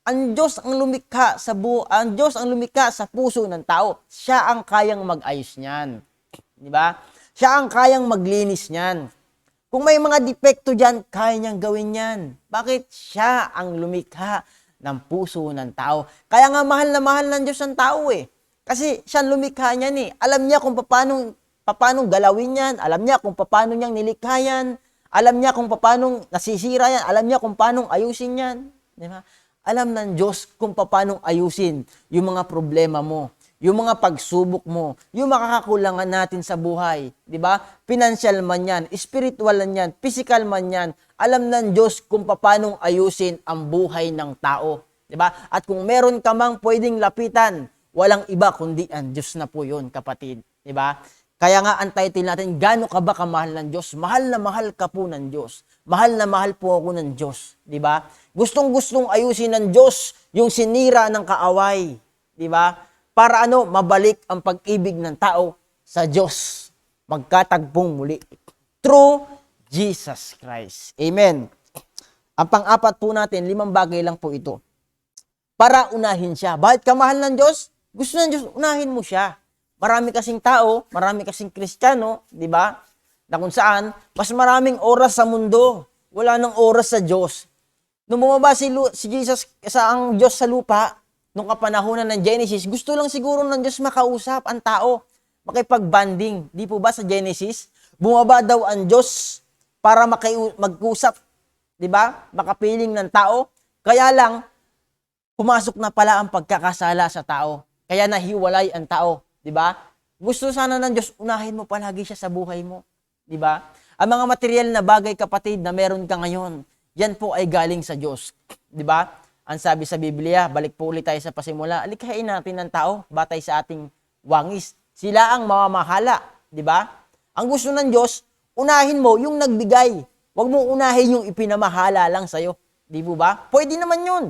Ang Diyos ang lumikha ang Diyos ang lumikha sa puso ng tao. Siya ang kayang mag-ayos niyan. 'Di ba? Siya ang kayang maglinis niyan. Kung may mga depekto diyan, kaya niyang gawin 'yan. Bakit? Siya ang lumikha ng puso ng tao. Kaya nga mahal na mahal ng Diyos ang tao eh. Kasi siya ang lumikha niyan eh. Alam niya kung paano galawin 'yan, alam niya kung paano niyang nilikha 'yan. Alam niya kung paano nasisira yan. Alam niya kung paano ayusin yan. Di ba? Alam ng Diyos kung paano ayusin yung mga problema mo, yung mga pagsubok mo, yung makakakulangan natin sa buhay. Di ba? Financial man yan, spiritual man yan, physical man yan. Alam ng Diyos kung paano ayusin ang buhay ng tao. Di ba? At kung meron ka mang pwedeng lapitan, walang iba kundi ang Diyos na po yun, kapatid. Di ba? Kaya nga ang title natin, gaano ka ba kamahal ng Diyos? Mahal na mahal ka po ng Diyos. Mahal na mahal po ako ng Diyos. Di ba? Gustong-gustong ayusin ng Diyos yung sinira ng kaaway. Di ba? Para mabalik ang pag-ibig ng tao sa Diyos. Magkatagpong muli. Through Jesus Christ. Amen. Ang pang-apat po natin, 5 bagay lang po ito. Para unahin siya. Bakit ka mahal ng Diyos? Gusto ng Diyos, unahin mo siya. Marami kasing tao, marami kasing Kristiyano, di ba? Na kung saan, mas maraming oras sa mundo. Wala nang oras sa Diyos. Nung bumaba si Jesus, ang Diyos sa lupa, nung kapanahunan ng Genesis, gusto lang siguro ng Diyos makausap ang tao. Makipag-banding. Di po ba sa Genesis? Bumaba daw ang Diyos para mag-usap. Di ba? Makapiling ng tao. Kaya lang, pumasok na pala ang pagkakasala sa tao. Kaya nahiwalay ang tao. Diba? Gusto sana ng Diyos, unahin mo palagi siya sa buhay mo. Diba? Ang mga material na bagay, kapatid, na meron ka ngayon, yan po ay galing sa Diyos. Diba? Ang sabi sa Biblia, balik po ulit tayo sa pasimula, alikhain natin ng tao, batay sa ating wangis. Sila ang mamamahala. Diba? Ang gusto ng Diyos, unahin mo yung nagbigay. Huwag mo unahin yung ipinamahala lang sa'yo. Di po ba? Pwede naman yun.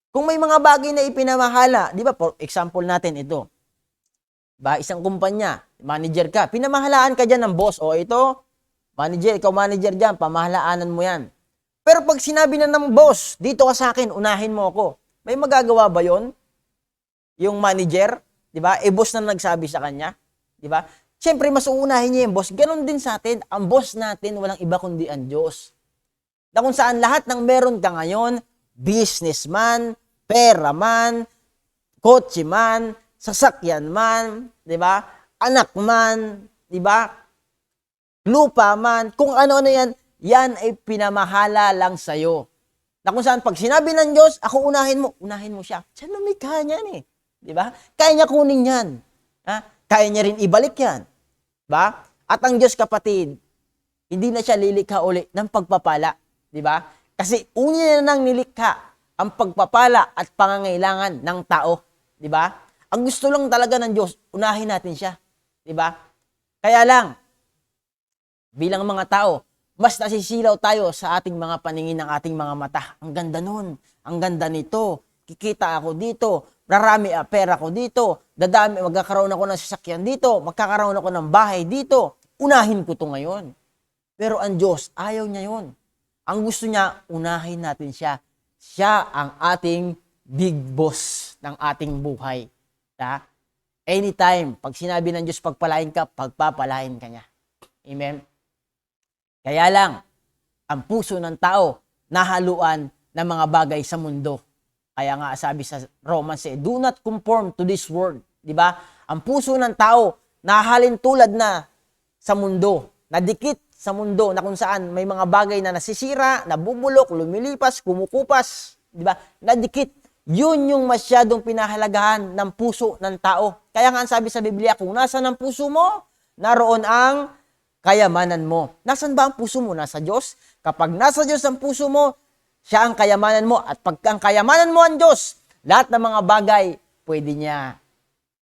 Kung may mga bagay na ipinamahala, di ba? For example natin ito. Ba, isang kumpanya, manager ka, pinamahalaan ka dyan ng boss. O ito, manager, ikaw manager dyan, pamahalaanan mo yan. Pero pag sinabi na ng boss, dito ka sa akin, unahin mo ako. May magagawa ba yon? Yung manager, di ba? Boss na nagsabi sa kanya, di ba? Siyempre, mas uunahin niya yung boss. Ganon din sa atin. Ang boss natin, walang iba kundi ang Diyos. Na kung saan lahat ng meron ka ngayon, businessman, pera man, kotse man, sasakyan man, 'di ba? Anak man, 'di ba? Lupa man, kung ano-ano 'yan, yan ay pinamahala lang sa iyo. Na kung saan pag sinabi ng Diyos, ako unahin mo siya. Siya lumikha niyan eh, 'di ba? Kaya niya kunin 'yan. Ha? Kaya niya rin ibalik 'yan. 'Di ba? At ang Diyos, kapatid, hindi na siya lilikha uli ng pagpapala, 'di ba? Kasi una na nang nilikha ang pagpapala at pangangailangan ng tao, 'di ba? Ang gusto lang talaga ng Diyos, unahin natin siya. Diba? Kaya lang, bilang mga tao, mas nasisilaw tayo sa ating mga paningin ng ating mga mata. Ang ganda nun, ang ganda nito, kikita ako dito, rarami pera ko dito, magkakaroon ako ng sasakyan dito, magkakaroon ako ng bahay dito, unahin ko to ngayon. Pero ang Diyos, ayaw niya yun. Ang gusto niya, unahin natin siya. Siya ang ating big boss ng ating buhay. Ha? Anytime, pag sinabi ng Diyos pagpalain ka, pagpapalain ka niya. Amen? Kaya lang, ang puso ng tao, nahaluan ng mga bagay sa mundo. Kaya nga sabi sa Romans, do not conform to this world. Diba? Ang puso ng tao, nahalin tulad na sa mundo, nadikit sa mundo na kung saan may mga bagay na nasisira, nabubulok, lumilipas, kumukupas. Diba? Nadikit. Yun yung masyadong pinahalagahan ng puso ng tao. Kaya nga sabi sa Biblia, kung nasa ng puso mo, naroon ang kayamanan mo. Nasaan ba ang puso mo? Nasa Diyos? Kapag nasa Diyos ang puso mo, siya ang kayamanan mo. At pag ang kayamanan mo ang Diyos, lahat ng mga bagay, pwede niya.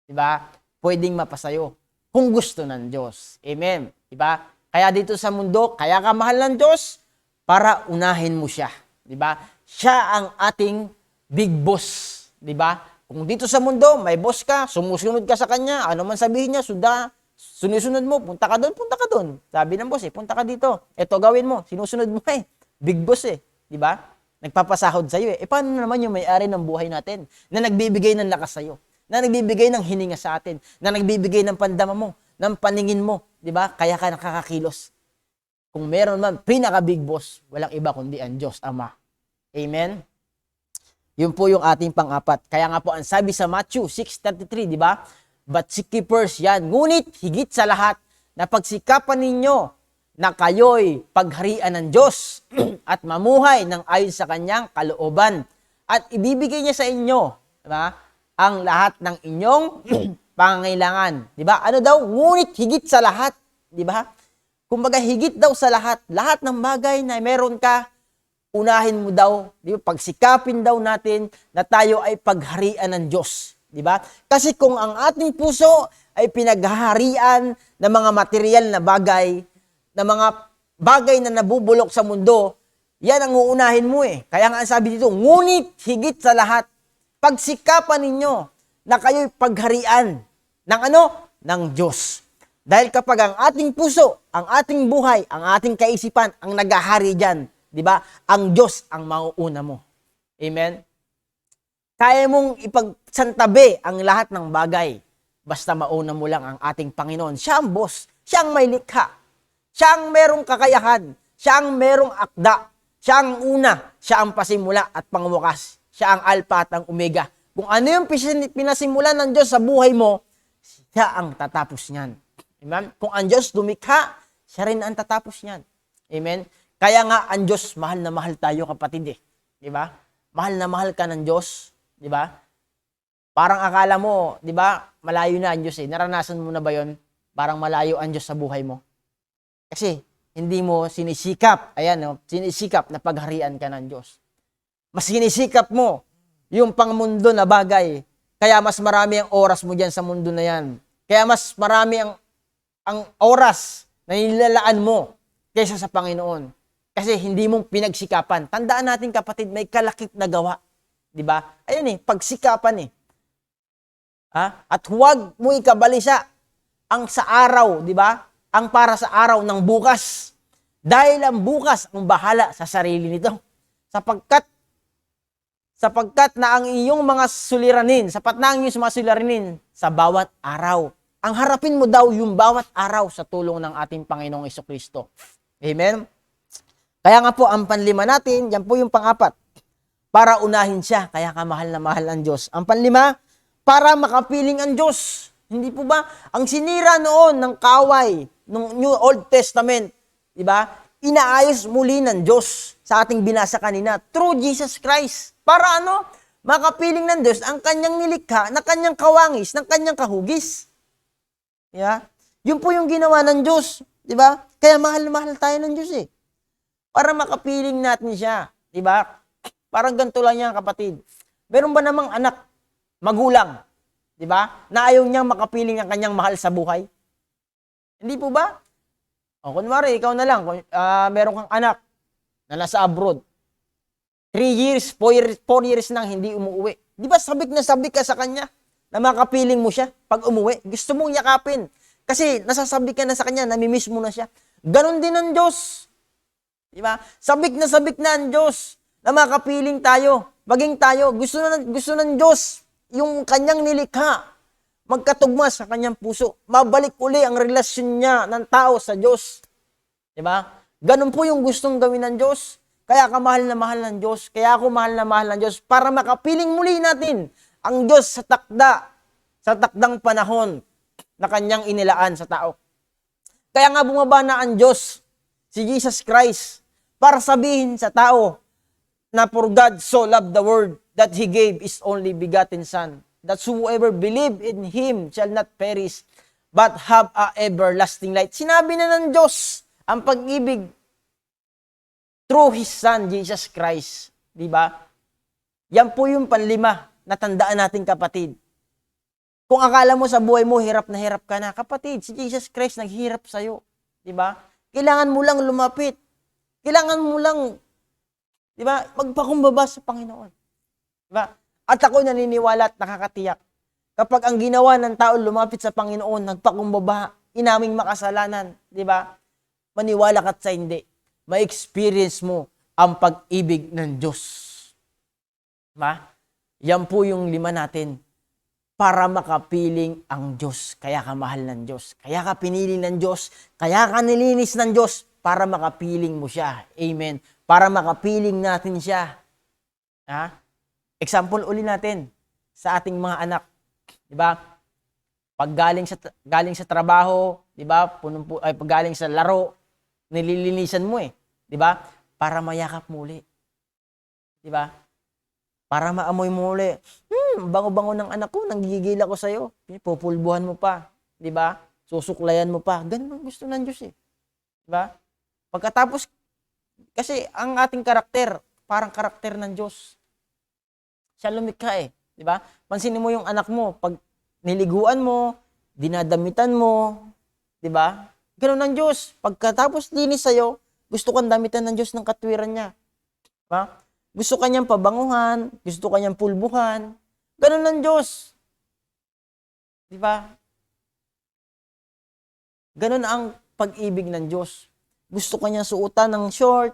Diba? Pwedeng mapasayo. Kung gusto ng Diyos. Amen. Diba? Kaya dito sa mundo, kaya ka mahal ng Diyos, para unahin mo siya. Diba? Siya ang ating big boss, di ba? Kung dito sa mundo, may boss ka, sumusunod ka sa kanya, ano man sabihin niya, sunusunod mo, punta ka doon. Sabi ng boss, punta ka dito. Ito gawin mo, sinusunod mo Big boss di ba? Nagpapasahod sa iyo paano naman yung may-ari ng buhay natin na nagbibigay ng lakas sa iyo, na nagbibigay ng hininga sa atin, na nagbibigay ng pandama mo, ng paningin mo, di ba? Kaya ka nakakakilos. Kung meron man pinaka-big boss, walang iba kundi ang Diyos Ama. Amen? Yun po yung ating pang-apat. Kaya nga po, ang sabi sa Matthew 6:33, di ba? But seek ye first, yan. Ngunit, higit sa lahat, na pagsikapan ninyo na kayo'y pagharian ng Diyos at mamuhay ng ayon sa kanyang kalooban. At ibibigay niya sa inyo, di ba? Ang lahat ng inyong pangangailangan. Di ba? Ano daw? Ngunit, higit sa lahat. Di ba? Kumbaga, higit daw sa lahat. Lahat ng bagay na meron ka, unahin mo daw, di ba? Pagsikapin daw natin na tayo ay pagharian ng Diyos, di ba? Kasi kung ang ating puso ay pinaghaharian ng mga material na bagay, na mga bagay na nabubulok sa mundo, yan ang uunahin mo Kaya nga ang sabi dito, ngunit higit sa lahat, pagsikapan ninyo na kayo'y pagharian ng ano? Ng Diyos. Dahil kapag ang ating puso, ang ating buhay, ang ating kaisipan, ang naghahari dyan, di ba? Ang Diyos ang mauuna mo. Amen? Kaya mong ipagsantabi ang lahat ng bagay. Basta mauna mo lang ang ating Panginoon. Siya ang boss. Siya ang may likha. Siya ang merong kakayahan. Siya ang merong akda. Siya ang una. Siya ang pasimula at pangwakas. Siya ang alpha at ang omega. Kung ano yung pinasimulan ng Diyos sa buhay mo, siya ang tatapos niyan. Amen? Kung ang Diyos lumikha, siya rin ang tatapos niyan. Amen? Kaya nga, ang Diyos, mahal na mahal tayo, kapatid Di ba? Mahal na mahal ka ng Diyos. Di ba? Parang akala mo, di ba, malayo na ang Diyos Naranasan mo na ba yon? Parang malayo ang Diyos sa buhay mo. Kasi, hindi mo sinisikap, sinisikap na pagharian ka ng Diyos. Mas sinisikap mo yung pangmundo na bagay. Kaya mas marami ang oras mo dyan sa mundo na yan. Kaya mas marami ang oras na nilalaan mo kaysa sa Panginoon. Kasi hindi mong pinagsikapan. Tandaan natin, kapatid, may kalakip na gawa. Di ba? Ayun pagsikapan At huwag mo ikabalisa ang sa araw, di ba? Ang para sa araw ng bukas. Dahil ang bukas ang bahala sa sarili nito. Sapagkat na ang iyong mga suliranin, sapat na ang iyong mga suliranin sa bawat araw. Ang harapin mo daw yung bawat araw sa tulong ng ating Panginoong Jesucristo. Amen? Kaya nga po, ang panlima natin, yan po yung pang-apat, para unahin siya, kaya ka mahal na mahal ang Diyos. Ang panlima, para makapiling ang Diyos. Hindi po ba? Ang sinira noon ng kaway, ng New Old Testament, di ba? Inaayos muli ng Diyos sa ating binasa kanina, through Jesus Christ. Para ano? Makapiling ng Diyos ang kanyang nilikha, na kanyang kawangis, ng kanyang kahugis. Yeah? Yun po yung ginawa ng Diyos, di ba? Kaya mahal na mahal tayo ng Diyos Para makapiling natin siya. Diba? Parang ganito lang yan, kapatid. Meron ba namang anak, magulang, diba? Na ayaw niyang makapiling ang kanyang mahal sa buhay? Hindi po ba? O, kunwari, ikaw na lang, meron kang anak na nasa abroad. 3 years, 4 years nang hindi umuwi. Di ba sabik na sabik ka sa kanya na makapiling mo siya pag umuwi? Gusto mong yakapin. Kasi nasasabik ka na sa kanya, namimiss mo na siya. Ganon din ang Diyos. Di ba? Sabik na ang Diyos na makapiling tayo. Maging tayo, gusto ng Diyos yung kanyang nilikha magkatugma sa kanyang puso. Mabalik uli ang relasyon niya ng tao sa Diyos. Diba? Ganun po yung gustong gawin ng Diyos. Kaya ka mahal na mahal ng Diyos. Kaya ako mahal na mahal ng Diyos para makapiling muli natin ang Diyos sa takdang panahon na kanyang inilaan sa tao. Kaya nga bumaba na ang Diyos, si Jesus Christ, para sabihin sa tao na for God so loved the world that He gave His only begotten Son, that whoever believe in Him shall not perish, but have a everlasting life. Sinabi na ng Diyos ang pag-ibig through His Son, Jesus Christ. Diba? Yan po yung panlima na tandaan natin, kapatid. Kung akala mo sa buhay mo, hirap na hirap ka na, kapatid, si Jesus Christ naghirap sa'yo. Diba? Kailangan mo lang lumapit. Kailangan mo lang, diba, magpakumbaba sa Panginoon. Diba? At ako naniniwala at nakakatiyak. Kapag ang ginawa ng tao lumapit sa Panginoon, nagpakumbaba, inaming makasalanan, di ba? Maniwala ka't sa hindi, ma-experience mo ang pag-ibig ng Diyos. Diba? Yan po yung 5 natin para makapiling ang Diyos. Kaya ka mahal ng Diyos. Kaya ka pinili ng Diyos. Kaya ka nilinis ng Diyos para makapiling mo siya. Amen. Para makapiling natin siya. Ha? Example uli natin sa ating mga anak. 'Di ba? Pag galing sa trabaho, 'di ba? Pag galing sa laro, nililinisan mo 'di ba? Para mayakap muli. 'Di ba? Para maamoy muli. Bango-bango ng anak ko, nanggigigil ako sa iyo. Pupulbuhan mo pa, 'di ba? Susuklayan mo pa. Ganun ang gusto ng Diyos 'Di ba? Pagkatapos kasi ang ating karakter, parang karakter ng Diyos. Siya lumikha 'di ba? Pansinin mo yung anak mo, pag niliguan mo, dinadamitan mo, 'di ba? Ganoon ang Diyos. Pagkatapos linis sa'yo, gusto kang damitan ng Diyos ng katwiran niya. 'Di ba? Gusto kanyang pabanguhan, gusto kanyang pulbuhan. Ganoon ang Diyos. 'Di ba? Ganoon ang pag-ibig ng Diyos. Gusto kanyang suotan ng short,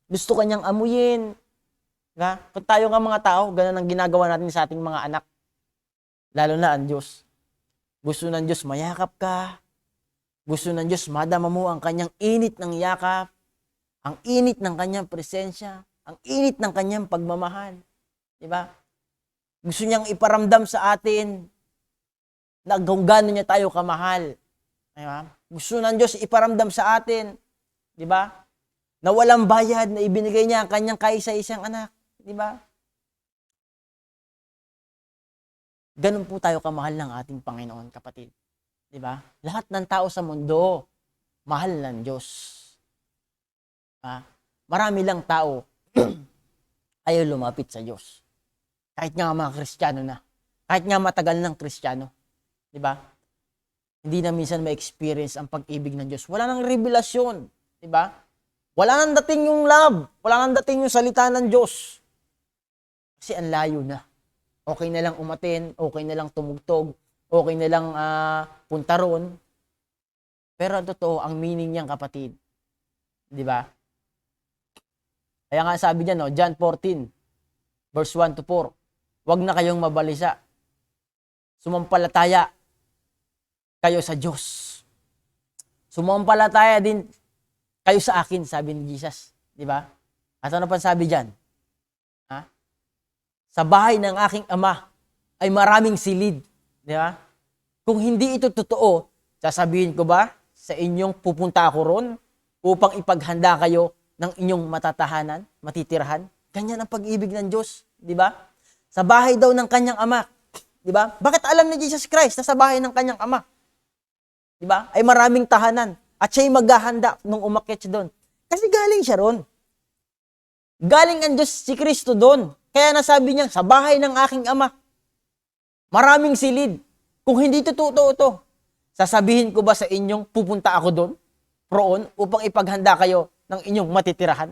gusto kanyang amuyin. Diba? Kung tayo nga mga tao, ganun ang ginagawa natin sa ating mga anak. Lalo na ang Diyos. Gusto ng Diyos mayakap ka. Gusto ng Diyos madama mo ang kanyang init ng yakap, ang init ng kanyang presensya, ang init ng kanyang pagmamahal. Diba? Gusto niyang iparamdam sa atin na kung gaano niya tayo kamahal. Diba? Gusto ng Diyos iparamdam sa atin, diba? Na walang bayad na ibinigay niya ang kanyang kaisa-isang anak. Diba? Ganun po tayo kamahal ng ating Panginoon, kapatid. Diba? Lahat ng tao sa mundo, mahal ng Diyos. Marami lang tao ayaw lumapit sa Diyos. Kahit nga mga Kristiyano na. Kahit nga matagal ng Kristiyano. Diba? Hindi na minsan ma-experience ang pag-ibig ng Diyos. Wala nang revelasyon. Diba? Wala nang dating yung love. Wala nang dating yung salita ng Diyos. Kasi ang layo na. Okay na lang umatin, okay na lang tumugtog, okay na lang punta ron. Pero ang totoo, ang meaning niyang, kapatid. Di ba? Kaya nga sabi niya, no, John 14, verse 1 to 4, huwag na kayong mabalisa. Sumampalataya kayo sa Diyos. Sumampalataya din kayo sa akin, sabi ni Jesus. Di ba? At ano pa sabi dyan? Sa bahay ng aking ama ay maraming silid. Di ba? Kung hindi ito totoo, sasabihin ko ba sa inyong pupunta ako ron upang ipaghanda kayo ng inyong matatahanan, matitirahan? Ganyan ang pag-ibig ng Diyos. Di ba? Sa bahay daw ng kanyang ama. Di ba? Bakit alam ni Jesus Christ na sa bahay ng kanyang ama? Di ba? Ay maraming tahanan. At siya'y maghahanda nung umakyat siya doon. Kasi galing siya ron. Galing ang Diyos si Kristo doon. Kaya nasabi niya, sa bahay ng aking ama, maraming silid. Kung hindi totoo ito, sasabihin ko ba sa inyong pupunta ako doon? roon upang ipaghanda kayo ng inyong matitirahan?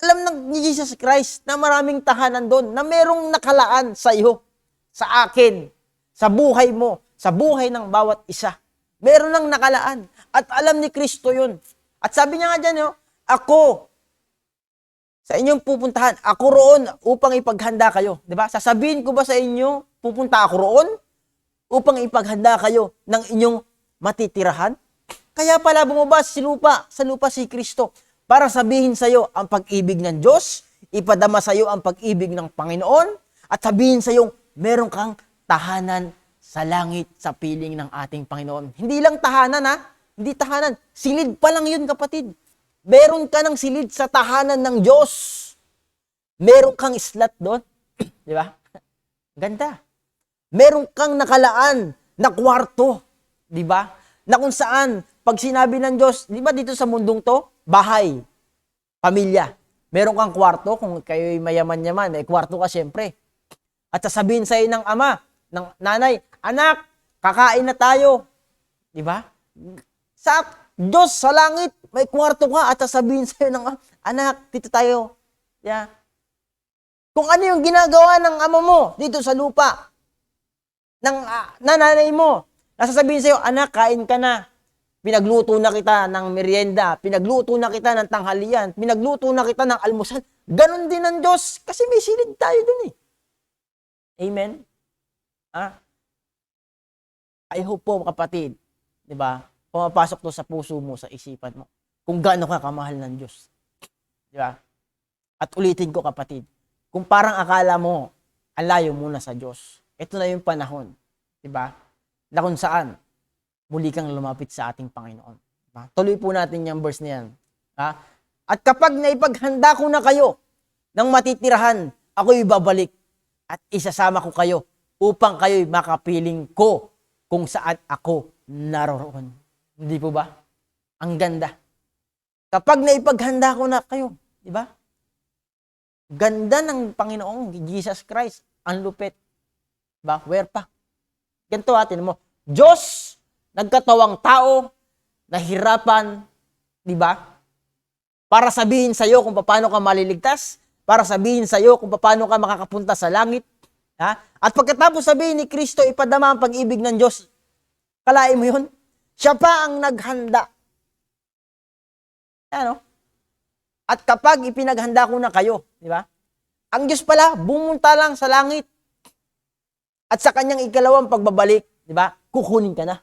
Alam ni Jesus Christ na maraming tahanan doon, na merong nakalaan sa iyo, sa akin, sa buhay mo, sa buhay ng bawat isa. Meron nang nakalaan. At alam ni Kristo yun. At sabi niya nga dyan, ako, sa inyong pupuntahan, ako roon upang ipaghanda kayo. Diba? Sasabihin ko ba sa inyo, pupunta ako roon upang ipaghanda kayo ng inyong matitirahan? Kaya pala bumaba sa lupa si Kristo para sabihin sa iyo ang pag-ibig ng Diyos, ipadama sa iyo ang pag-ibig ng Panginoon, at sabihin sa iyo, meron kang tahanan sa langit sa piling ng ating Panginoon. Hindi lang tahanan hindi tahanan. Silid pa lang yun, kapatid. Meron ka ng silid sa tahanan ng Diyos. Meron kang slot doon. Di ba? Ganda. Meron kang nakalaan na kwarto. Di ba? Na kung saan, pag sinabi ng Diyos, di ba dito sa mundong to, bahay, pamilya. Meron kang kwarto, kung kayo'y mayaman-yaman, may kwarto ka siyempre. At sasabihin sa'yo ng ama, ng nanay, anak, kakain na tayo. Di ba? Sa Diyos, sa langit, may kwarto ka at sasabihin sa'yo ng anak, dito tayo. Yeah. Kung ano yung ginagawa ng ama mo dito sa lupa, ng nanay mo, nasasabihin sa'yo, anak, kain ka na. Pinagluto na kita ng merienda, pinagluto na kita ng tanghalian, pinagluto na kita ng almusal. Ganon din ang Diyos kasi may silid tayo dun eh. Amen? I hope po, kapatid, di ba, pumapasok to sa puso mo, sa isipan mo, kung gaano ka kamahal ng Diyos. Di ba? At ulitin ko, kapatid, kung parang akala mo, ang layo muna sa Diyos, ito na yung panahon, di ba, na kung saan, muli kang lumapit sa ating Panginoon. Diba? Tuloy po natin yung verse na yan. Ha? At kapag naipaghanda ko na kayo ng matitirahan, ako'y babalik at isasama ko kayo upang kayo'y makapiling ko kung saan ako naroroon. Hindi po ba? Ang ganda. Kapag naipaghanda ko na kayo, di ba? Ganda ng Panginoong Jesus Christ. Ang lupit. Diba? Where pa? Ganito atin mo. Diyos, nagkatawang tao, nahirapan, di ba? Para sabihin sa iyo kung paano ka maliligtas, para sabihin sa iyo kung paano ka makakapunta sa langit. Ha? At pagkatapos sabihin ni Kristo, ipadama ang pag-ibig ng Diyos. Kalain mo yun? Siya pa ang naghanda. Ano? At kapag ipinaghanda ko na kayo, di ba? Ang Diyos pala, bumunta lang sa langit. At sa kanyang ikalawang pagbabalik, di ba? Kukunin ka na.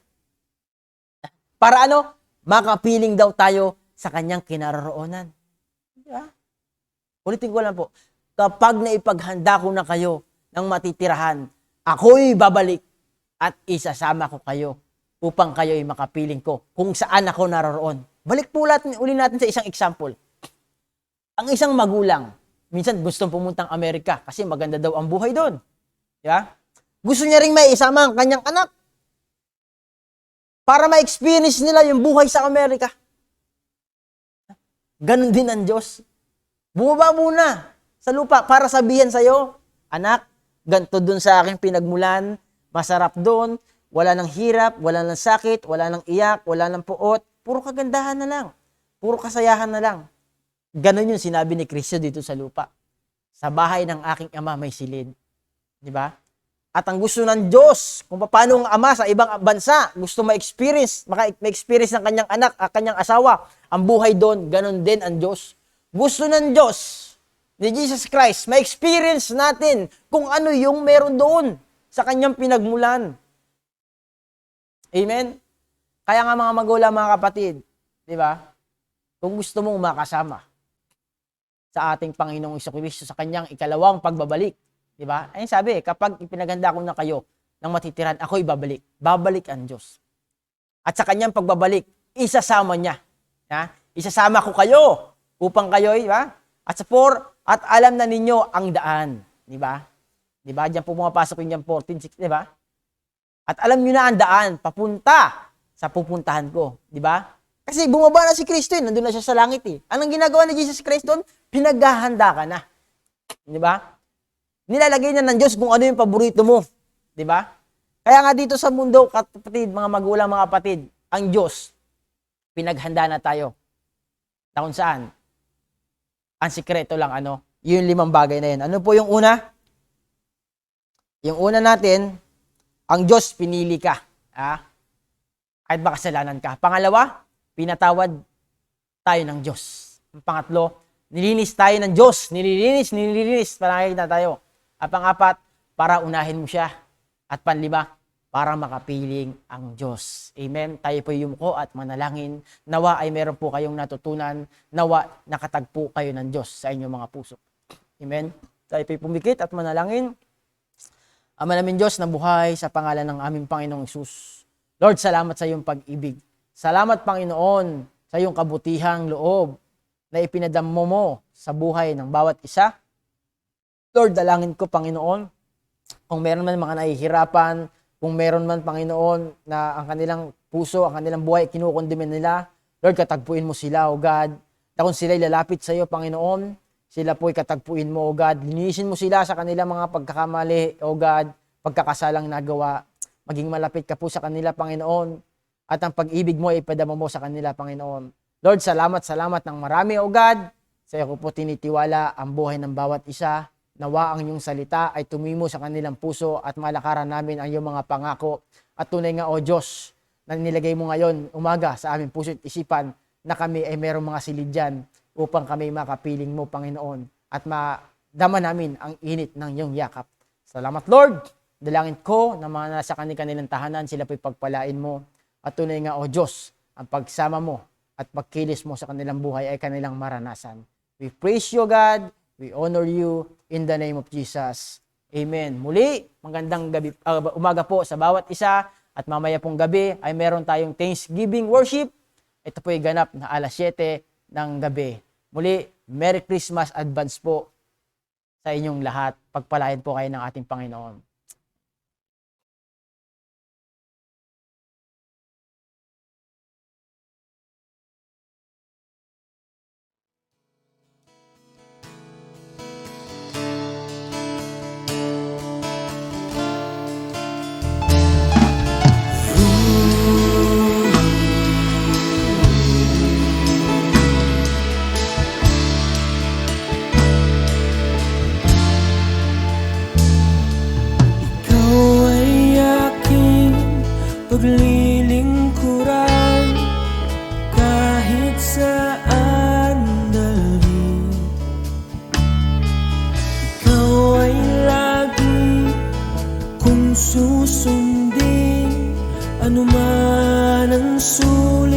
Para ano? Makapiling daw tayo sa kanyang kinaroroonan. Diba? Ulitin ko lang po. Kapag naipaghanda ko na kayo ng matitirahan, ako'y babalik at isasama ko kayo upang kayo'y makapiling ko kung saan ako naroroon. Balik po uli natin sa isang example. Ang isang magulang, minsan gustong pumuntang Amerika kasi maganda daw ang buhay doon. Diba? Gusto niya ring may isama ang kanyang anak para ma-experience nila yung buhay sa Amerika. Ganon din ang Diyos. Bumaba muna sa lupa para sabihin sa'yo, anak, ganito dun sa aking pinagmulan, masarap doon, wala nang hirap, wala nang sakit, wala nang iyak, wala nang puot, puro kagandahan na lang, puro kasayahan na lang. Ganon yung sinabi ni Kristo dito sa lupa. Sa bahay ng aking ama may silid. Di ba? At ang gusto ng Diyos, kung paano ang ama sa ibang bansa, gusto ma-experience ng kanyang anak, kanyang asawa, ang buhay doon, ganon din ang Diyos. Gusto ng Diyos, ni Jesus Christ, ma-experience natin kung ano yung meron doon sa kanyang pinagmulan. Amen? Kaya nga mga magulang, mga kapatid, di ba? Kung gusto mong makasama sa ating Panginoong Jesucristo sa kanyang ikalawang pagbabalik, di ba? Ayun sabi, kapag ipinaghanda ko na kayo ng matitirahan, ako'y babalik. Babalik ang Diyos. At sa kanyang pagbabalik, isasama niya. Ha? Isasama ko kayo upang kayo'y, di ba? At alam na ninyo ang daan. Di ba? Di ba? Diyan po pumapasok yung 14:6, di ba? At alam niyo na ang daan, papunta sa pupuntahan ko. Di ba? Kasi bumaba na si Kristo, nandun na siya sa langit eh. Anong ginagawa ni Jesus Christ doon? Pinaghahanda ka na. Di ba? Nilalagay na ng Diyos kung ano yung paborito mo. Di ba? Kaya nga dito sa mundo, kapatid, mga magulang, mga kapatid, ang Diyos, Pinaghanda na tayo. Na kung saan, ang sikreto lang yung 5 bagay na yun. Ano po yung una? Yung una natin, ang Diyos pinili ka. Kahit ba kasalanan ka. Pangalawa, pinatawad tayo ng Diyos. Ang pangatlo, nilinis tayo ng Diyos. Nililinis. Panangay na tayo. At pang-apat, para unahin mo siya. At panlima, para makapiling ang Diyos. Amen. Tayo po yumuko at manalangin. Nawa ay meron po kayong natutunan. Nawa nakatagpo kayo ng Diyos sa inyong mga puso. Amen. Tayo po pumikit at manalangin. Ama namin Diyos na buhay sa pangalan ng aming Panginoong Hesus. Lord, salamat sa iyong pag-ibig. Salamat Panginoon sa iyong kabutihang loob na ipinadamo mo sa buhay ng bawat isa. Lord, dalangin ko Panginoon, kung meron man mga nahihirapan, kung meron man, Panginoon, na ang kanilang puso, ang kanilang buhay, kinukondemen nila, Lord, katagpuin mo sila, O God. Na kung sila'y lalapit sa iyo, Panginoon, sila po'y katagpuin mo, O God. Linisin mo sila sa kanilang mga pagkakamali, O God, pagkakasalang nagawa. Maging malapit ka po sa kanila, Panginoon. At ang pag-ibig mo ay ipadama mo sa kanila, Panginoon. Lord, salamat ng marami, O God. Sa iyo ko po tinitiwala ang buhay ng bawat isa. Nawa ang iyong salita ay tumimo sa kanilang puso at malakaran namin ang iyong mga pangako. At tunay nga, O Diyos, na nilagay mo ngayon umaga sa aming puso at isipan na kami ay merong mga silid dyan upang kami makapiling mo, Panginoon, at madama namin ang init ng iyong yakap. Salamat, Lord! Dalangin ko na mga nasa kanilang tahanan, sila po'y pagpalain mo. At tunay nga, O Diyos, ang pagsama mo at pagkilis mo sa kanilang buhay ay kanilang maranasan. We praise you, God. We honor you in the name of Jesus. Amen. Muli, magandang gabi, umaga po sa bawat isa at mamaya pong gabi ay meron tayong Thanksgiving worship. Ito po ay ganap na alas 7 ng gabi. Muli, Merry Christmas advance po sa inyong lahat. Pagpalain po kayo ng ating Panginoon. Paglilingkuran kahit saan dalhin. Ikaw ay lagi kong susundin, anuman ang sulot.